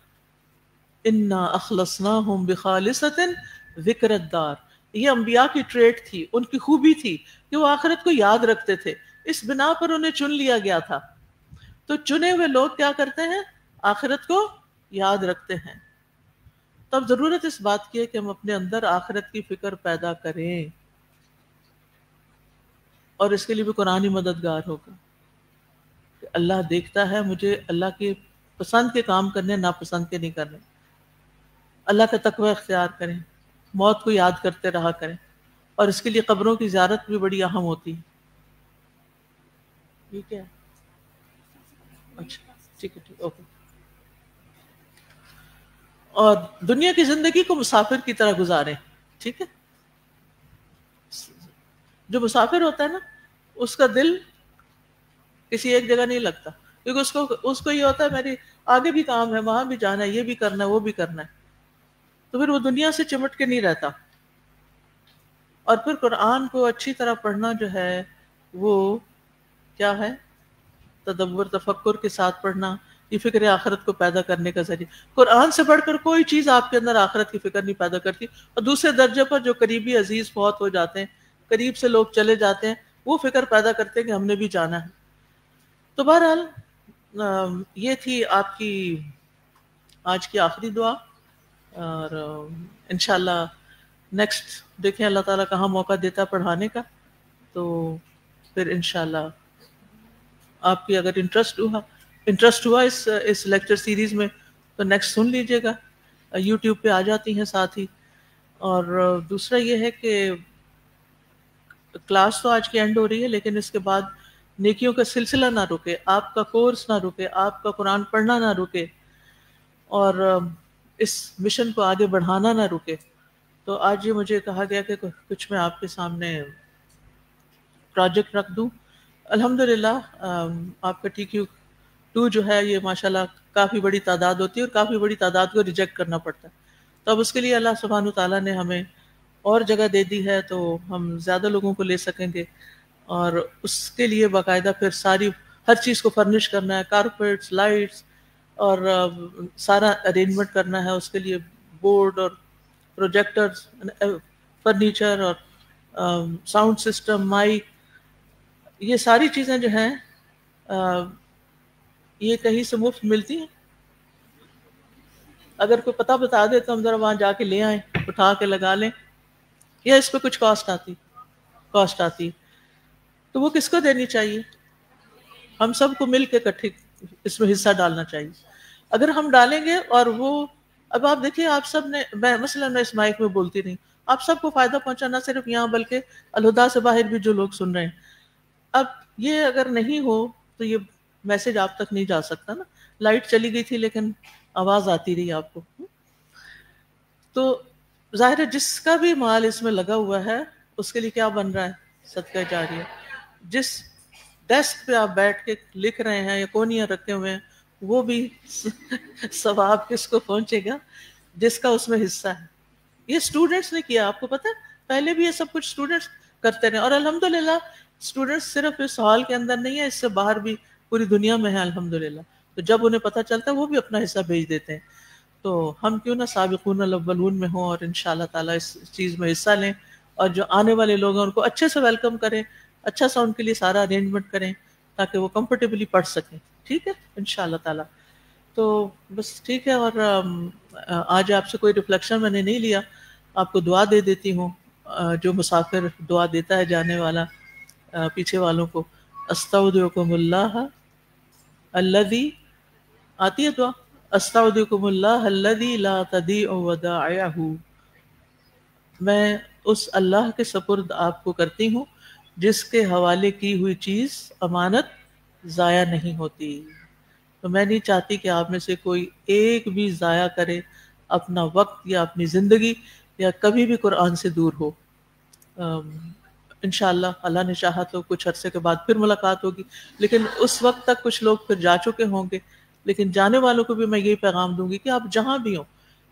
انا اخلصناہم بخالصۃ ذکر الدار، یہ انبیاء کی ٹریٹ تھی، ان کی خوبی تھی کہ وہ آخرت کو یاد رکھتے تھے، اس بنا پر انہیں چن لیا گیا تھا. تو چنے ہوئے لوگ کیا کرتے ہیں؟ آخرت کو یاد رکھتے ہیں. تب ضرورت اس بات کی ہے کہ ہم اپنے اندر آخرت کی فکر پیدا کریں، اور اس کے لیے بھی قرآن ہی مددگار ہوگا کہ اللہ دیکھتا ہے مجھے، اللہ کے پسند کے کام کرنے، ناپسند کے نہیں کرنے. اللہ کا تقوی اختیار کریں، موت کو یاد کرتے رہا کریں، اور اس کے لیے قبروں کی زیارت بھی بڑی اہم ہوتی ہے. ٹھیک ہے، اچھا ٹھیک ہے، ٹھیک، اوکے. اور دنیا کی زندگی کو مسافر کی طرح گزاریں. ٹھیک ہے، جو مسافر ہوتا ہے نا اس کا دل کسی ایک جگہ نہیں لگتا، کیونکہ اس کو یہ ہوتا ہے میری آگے بھی کام ہے، وہاں بھی جانا ہے، یہ بھی کرنا ہے، وہ بھی کرنا ہے. تو پھر وہ دنیا سے چمٹ کے نہیں رہتا. اور پھر قرآن کو اچھی طرح پڑھنا جو ہے وہ کیا ہے؟ تدبر، تفکر کے ساتھ پڑھنا، یہ فکر آخرت کو پیدا کرنے کا ذریعہ. قرآن سے بڑھ کر کوئی چیز آپ کے اندر آخرت کی فکر نہیں پیدا کرتی. اور دوسرے درجے پر جو قریبی عزیز فوت ہو جاتے ہیں، قریب سے لوگ چلے جاتے ہیں، وہ فکر پیدا کرتے ہیں کہ ہم نے بھی جانا ہے. تو بہرحال یہ تھی آپ کی آج کی آخری دعا. اور انشاءاللہ نیکسٹ دیکھیں اللہ تعالیٰ کہاں موقع دیتا ہے پڑھانے کا، تو پھر انشاءاللہ آپ کی اگر انٹرسٹ ہوا اس لیکچر سیریز میں تو نیکسٹ سن لیجئے گا، یوٹیوب پہ آ جاتی ہیں ساتھ ہی. اور دوسرا یہ ہے کہ کلاس تو آج کی اینڈ ہو رہی ہے، لیکن اس کے بعد نیکیوں کا سلسلہ نہ رکے، آپ کا کورس نہ رکے، آپ کا قرآن پڑھنا نہ رکے، اور اس مشن کو آگے بڑھانا نہ رکے. تو آج یہ مجھے کہا گیا کہ کچھ میں آپ کے سامنے پروجیکٹ رکھ دوں. الحمدللہ آپ کا TQ2 جو ہے یہ ماشاءاللہ کافی بڑی تعداد ہوتی ہے، اور کافی بڑی تعداد کو ریجیکٹ کرنا پڑتا ہے. تو اب اس کے لیے اللہ سبحانہ تعالیٰ نے ہمیں اور جگہ دے دی ہے، تو ہم زیادہ لوگوں کو لے سکیں گے. اور اس کے لیے باقاعدہ پھر ہر چیز کو فرنش کرنا ہے، کارپیٹس، لائٹس، اور سارا ارینجمنٹ کرنا ہے. اس کے لیے بورڈ اور پروجیکٹر، فرنیچر، اور ساؤنڈ سسٹم، مائک، یہ ساری چیزیں جو ہیں یہ کہیں سے مفت ملتی ہیں. اگر کوئی پتہ بتا دے تو ہم ذرا وہاں جا کے لے آئیں، اٹھا کے لگا لیں، یا اس پہ کچھ کاسٹ آتی تو وہ کس کو دینی چاہیے؟ ہم سب کو مل کے اکٹھے اس میں حصہ ڈالنا چاہیے. اگر ہم ڈالیں گے، اور وہ اب آپ دیکھیے، آپ سب نے، مثلا میں اس مائک میں بولتی نہیں، آپ سب کو فائدہ پہنچا، نہ صرف یہاں بلکہ الہدا سے باہر بھی جو لوگ سن رہے ہیں. اب یہ اگر نہیں ہو تو یہ میسج آپ تک نہیں جا سکتا نا. لائٹ چلی گئی تھی لیکن آواز آتی رہی آپ کو. تو ظاہر ہے جس کا بھی مال اس میں لگا ہوا ہے اس کے لیے کیا بن رہا ہے؟ صدقہ جاریہ. جس ڈیسک پہ آپ بیٹھ کے لکھ رہے ہیں یا کونیاں رکھے ہوئے ہیں، وہ بھی ثواب کس کو پہنچے گا؟ جس کا اس میں حصہ ہے. یہ اسٹوڈنٹس نے کیا، آپ کو پتہ ہے پہلے بھی یہ سب کچھ اسٹوڈنٹس کرتے رہے، اور الحمدللہ اسٹوڈنٹس صرف اس ہال کے اندر نہیں ہے، اس سے باہر بھی پوری دنیا میں ہے الحمدللہ. تو جب انہیں پتہ چلتا ہے وہ بھی اپنا حصہ بھیج دیتے ہیں. تو ہم کیوں نہ سابقون الاولون میں ہوں، اور انشاءاللہ تعالیٰ اس چیز میں حصہ لیں، اور جو آنے والے لوگ ہیں ان کو اچھے سے ویلکم کریں، اچھا سا ان کے لیے سارا ارینجمنٹ کریں تاکہ وہ کمفرٹیبلی پڑھ سکیں. ٹھیک ہے انشاءاللہ تعالیٰ. تو بس ٹھیک ہے. اور آج آپ سے کوئی ریفلیکشن میں نے نہیں لیا، آپ کو دعا دے دیتی ہوں. جو مسافر دعا دیتا ہے جانے والا پیچھے والوں کو، استودعکم اللہ الذی، آتی ہے دعا، استودعکم اللہ الذی لا تضیع ودائعہ، میں اس اللہ کے سپرد آپ کو کرتی ہوں جس کے حوالے کی ہوئی چیز امانت ضائع نہیں ہوتی. تو میں نہیں چاہتی کہ آپ میں سے کوئی ایک بھی ضائع کرے اپنا وقت یا اپنی زندگی یا کبھی بھی قرآن سے دور ہو. انشاءاللہ اللہ نے چاہا تو کچھ عرصے کے بعد پھر ملاقات ہوگی، لیکن اس وقت تک کچھ لوگ پھر جا چکے ہوں گے. لیکن جانے والوں کو بھی میں یہی پیغام دوں گی کہ آپ جہاں بھی ہوں،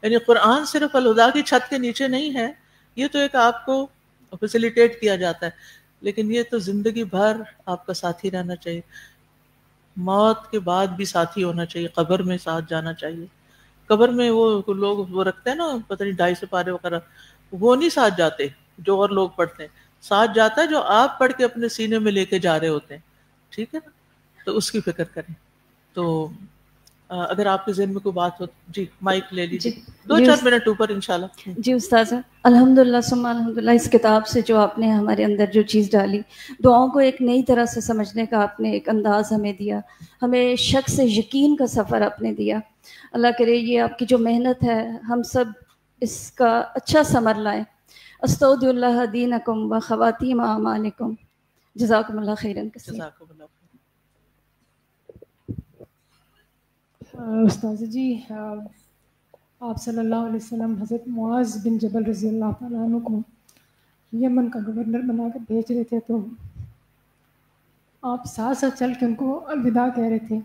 یعنی قرآن صرف الہدا کی چھت کے نیچے نہیں ہے، یہ تو ایک آپ کو فیسیلیٹیٹ کیا جاتا ہے، لیکن یہ تو زندگی بھر آپ کا ساتھی رہنا چاہیے. موت کے بعد بھی ساتھی ہونا چاہیے، قبر میں ساتھ جانا چاہیے. قبر میں وہ لوگ وہ رکھتے ہیں نا پتہ نہیں 250 پارے وغیرہ، وہ نہیں ساتھ جاتے جو اور لوگ پڑھتے ہیں، ساتھ جاتا ہے جو آپ پڑھ کے اپنے سینے میں لے کے جا رہے ہوتے ہیں. ٹھیک ہے نا، تو اس کی فکر کریں. تو اگر آپ کے ذہن میں کوئی بات ہو جی مائک لے لیجیے، 2-4 منٹ اوپر انشاءاللہ. جی استاذہ، الحمدللہ ثم الحمدللہ، اس کتاب سے جو آپ نے ہمارے اندر جو چیز ڈالی، دعاؤں کو ایک نئی طرح سے سمجھنے کا آپ نے ایک انداز ہمیں دیا، ہمیں شک سے یقین کا سفر آپ نے دیا. اللہ کرے یہ آپ کی جو محنت ہے ہم سب اس کا اچھا ثمر لائیں. استودع اللہ دینکم و خواتیم اعمالکم. جزاکم اللہ خیراً کثیر. جزاکم اللہ خیر. استاذ جی، آپ صلی اللہ علیہ وسلم حضرت معاذ بن جبل رضی اللہ تعالیٰ عنہ کو یمن کا گورنر بنا کر بھیج رہے تھے، تو آپ ساتھ ساتھ چل کے ان کو الوداع کہہ رہے تھے،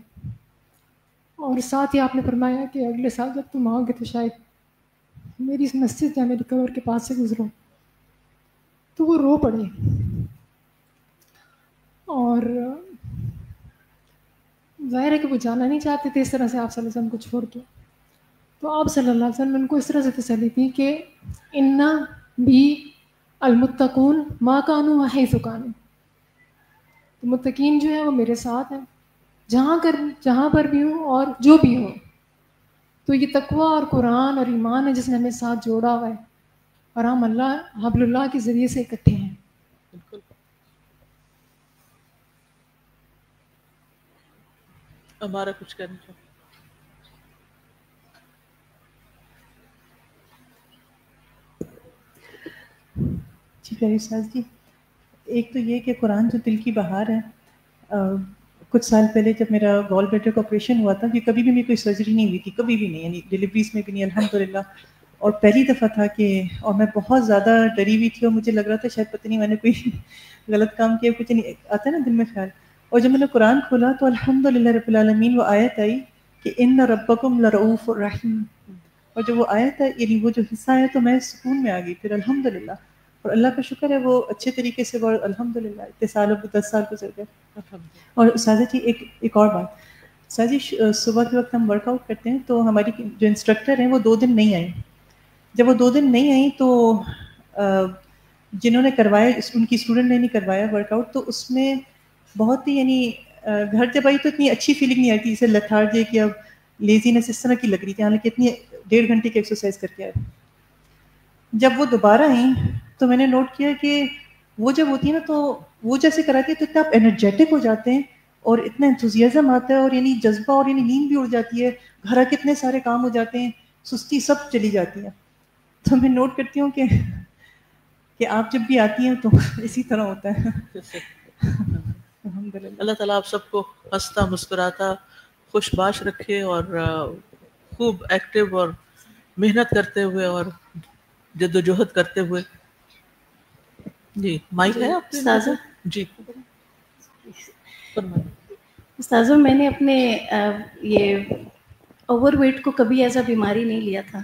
اور ساتھ ہی آپ نے فرمایا کہ اگلے سال جب تم آؤ گے تو شاید میری اس مسجد یا میری قبر کے پاس سے گزرو. تو وہ رو پڑے، اور ظاہر ہے کہ وہ جانا نہیں چاہتے تھے اس طرح سے آپ صلی اللہ علیہ وسلم کو چھوڑ کے. تو آپ صلی اللہ علیہ وسلم نے ان کو اس طرح سے تسلی دی کہ انا بھی المتقون ما کانوا حیث کانوا، تو متقین جو ہے وہ میرے ساتھ ہیں جہاں پر بھی ہوں اور جو بھی ہوں. تو یہ تقویٰ اور قرآن اور ایمان ہے جس نے ہمیں ساتھ جوڑا ہوا ہے، اور ہم اللہ حبل اللہ کے ذریعے سے اکٹھے ہیں. بالکل. ہمارا کچھ کرنا چاہیے. جی پیارے استاذ جی، ایک تو یہ کہ قرآن جو دل کی بہار ہے. کچھ سال پہلے جب میرا گال بلیڈر کا آپریشن ہوا تھا، کہ کبھی بھی میری کوئی سرجری نہیں ہوئی تھی، کبھی بھی نہیں، یعنی ڈلیوریز میں بھی نہیں الحمدللہ. اور پہلی دفعہ تھا اور میں بہت زیادہ ڈری ہوئی تھی، اور مجھے لگ رہا تھا شاید پتہ نہیں میں نے کوئی غلط کام کیا، کچھ نہیں آتا نا دل میں خیال. اور جب میں نے قرآن کھولا تو الحمدللہ رب العالمین وہ آیت آئی کہ ان ربکم لرؤوف الرحیم. اور جب وہ آیت ہے، یعنی وہ جو حصہ ہے، تو میں سکون میں آ گئی پھر الحمدللہ. اور اللہ کا شکر ہے وہ اچھے طریقے سے وہ الحمدللہ اتنے سالوں کو 10 سال گزر گئے. اور استاذہ جی ایک اور بات، استاذ جی صبح کے وقت ہم ورک آؤٹ کرتے ہیں تو ہماری جو انسٹرکٹر ہیں وہ 2 دن نہیں آئیں. جب وہ 2 دن نہیں آئیں تو جنہوں نے کروایا، ان کی اسٹوڈنٹ نے نہیں کروایا ورک آؤٹ، تو اس میں بہت ہی یعنی گھر جب آئی تو اتنی اچھی فیلنگ نہیں آئی تھی، جیسے لتھارجک یا لیزینس اس طرح کی لگ رہی تھی، حالانکہ اتنی 1.5 گھنٹے کی ایکسرسائز کر کے آئے. جب وہ دوبارہ آئیں تو میں نے نوٹ کیا کہ وہ جب ہوتی ہے نا تو وہ جیسے کراتی ہے تو اتنا آپ انرجیٹک ہو جاتے ہیں اور اتنا انتھوزیازم آتا ہے، اور یعنی جذبہ، اور یعنی نیند بھی اڑ جاتی ہے، گھر آ کے اتنے سارے کام ہو جاتے ہیں، سستی سب چلی جاتی ہے. تو میں نوٹ کرتی ہوں کہ آپ جب بھی آتی ہیں تو اسی طرح ہوتا ہے. الحمدللہ. اللہ تعالیٰ آپ سب کو ہنستا مسکراتا خوش باش رکھے، اور خوب ایکٹیو اور محنت کرتے ہوئے اور جد و جہد کرتے ہوئے. جی مائک ہے آپ استاذہ. جی فرمائیں. استاذہ، میں نے اپنے یہ اوور ویٹ کو کبھی ایسا بیماری نہیں لیا تھا،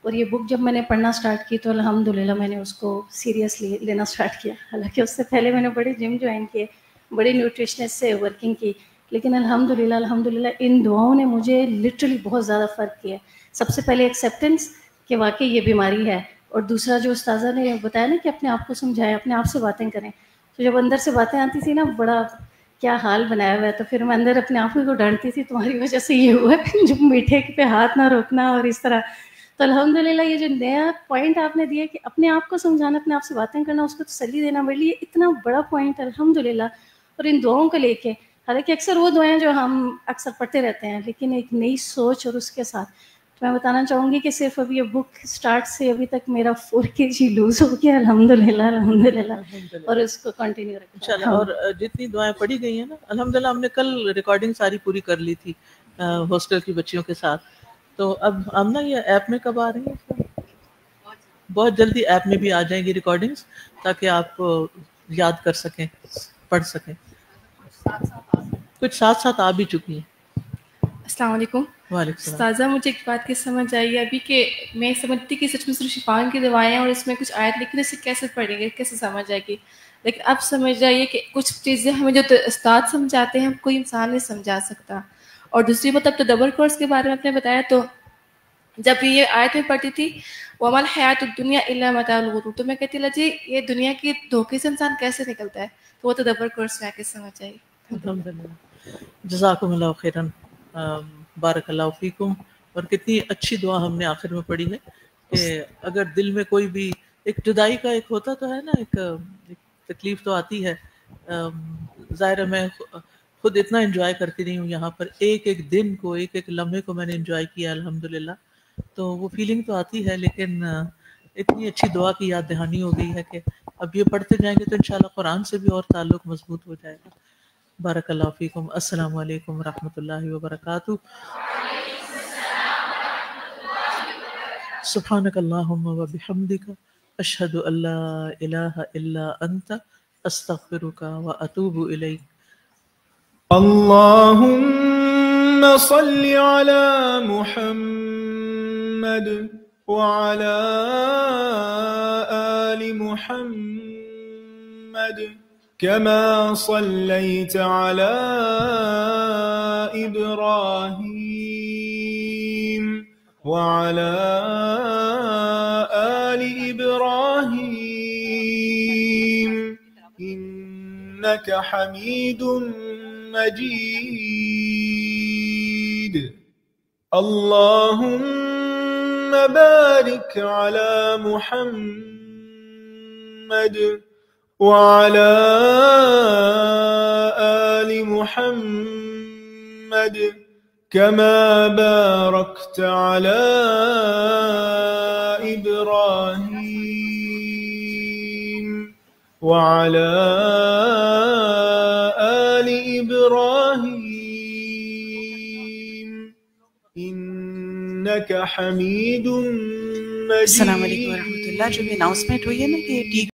اور یہ بک جب میں نے پڑھنا سٹارٹ کی تو الحمدللہ میں نے اس کو سیریسلی لینا سٹارٹ کیا. حالانکہ اس سے پہلے میں نے بڑے جم جوائن کیے، بڑے نیوٹریشنسٹ سے ورکنگ کی، لیکن الحمدللہ ان دعاؤں نے مجھے لٹرلی بہت زیادہ فرق کیا. سب سے پہلے ایکسیپٹنس کہ واقعی یہ بیماری ہے، اور دوسرا جو استاذہ نے بتایا نا کہ اپنے آپ کو سمجھائیں، اپنے آپ سے باتیں کریں. تو جب اندر سے باتیں آتی تھی نا، بڑا کیا حال بنایا ہوا ہے، تو پھر میں اندر اپنے آپ کو ڈانٹتی تھی، تمہاری وجہ سے یہ ہوا ہے، جو میٹھے پہ ہاتھ نہ روکنا اور اس طرح. تو الحمدللہ یہ جو نیا پوائنٹ آپ نے دیا کہ اپنے آپ کو سمجھانا، اپنے آپ سے باتیں کرنا، اس کو تسلی دینا، میرے لیے اتنا بڑا پوائنٹ ہے الحمدللہ. اور ان دعاؤں کو لے کے حالانکہ اکثر وہ دعائیں جو ہم اکثر پڑھتے رہتے ہیں، لیکن ایک نئی سوچ اور اس کے ساتھ تو میں بتانا چاہوں گی کہ صرف ابھی یہ بک سٹارٹ سے ابھی تک میرا 4 kg لوز ہو گیا، الحمدللہ الحمدللہ، اور اس کو کنٹینیو رکھا انشاءاللہ. اور جتنی دعائیں پڑھی گئی ہیں نا الحمدللہ، ہم نے کل ریکارڈنگ ساری پوری کر لی تھی ہاسٹل کی بچیوں کے ساتھ. تو اب ہم نا یہ ایپ میں کب آ رہی ہیں؟ بہت جلدی ایپ میں بھی آ جائیں گی ریکارڈنگز، تاکہ آپ یاد کر سکیں، پڑھ سکیں. کچھ ساتھ ساتھ آ بھی چکی ہیں. السلام علیکم. وعلیکم السلام. استاذہ مجھے ایک بات کی سمجھ آئی ابھی کہ میں سمجھتی کہ سچ میں صرف شفان کی دوائیں ہیں اور اس میں کچھ آیت لکھی ہے، اسے کیسے پڑھیں گے، کیسے سمجھ آئے گی. لیکن اب سمجھ آئیے کہ کچھ چیزیں ہمیں جو استاد سمجھاتے ہیں کوئی انسان نہیں سمجھا سکتا. اور دوسری مطلب تدبر کورس کے بارے میں آپ نے بتایا، تو جب یہ آیت میں پڑھتی تھی وَمَا الْحَيَاةُ الدُّنْيَا إِلَّا مَتَاعُ الْغُرُورِ، تو میں کہتی جی یہ دنیا کے دھوکے سے انسان کیسے نکلتا ہے، تو وہ تدبر کورس میں آ کے سمجھ آئی. الحمدللہ. جزاکم اللہ خیرن، بارک اللہ فیکم. اور کتنی اچھی دعا ہم نے آخر میں پڑھی ہے کہ اگر دل میں کوئی بھی ایک جدائی کا ایک ہوتا تو ہے نا، ایک تکلیف تو آتی ہے. ظاہر ہے میں خود اتنا انجوائے کرتی رہی ہوں یہاں پر، ایک ایک دن کو، ایک ایک لمحے کو میں نے انجوائے کیا الحمدللہ. تو وہ فیلنگ تو آتی ہے، لیکن اتنی اچھی دعا کی یاد دہانی ہو گئی ہے کہ اب یہ پڑھتے جائیں گے تو انشاءاللہ قرآن سے بھی اور تعلق مضبوط ہو جائے گا. بارک اللہ فیکم. السلام علیکم ورحمۃ اللہ وبرکاتہ. سبحانک اللہم وبحمدک، اشہد ان لا الہ الا انت، استغفرک واتوب الیک. اللهم صل على محمد وعلى آل محمد كما صليت على إبراهيم وعلى آل إبراهيم إنك حميد مجيد. اللهم بارك على محمد وعلى آل محمد كما باركت على إبراهيم وعلى آل إبراهيم إنك حميد مجيد. السلام علیکم ورحمۃ اللہ. جو بھی اناؤنسمنٹ ہوئی ہے نا کہ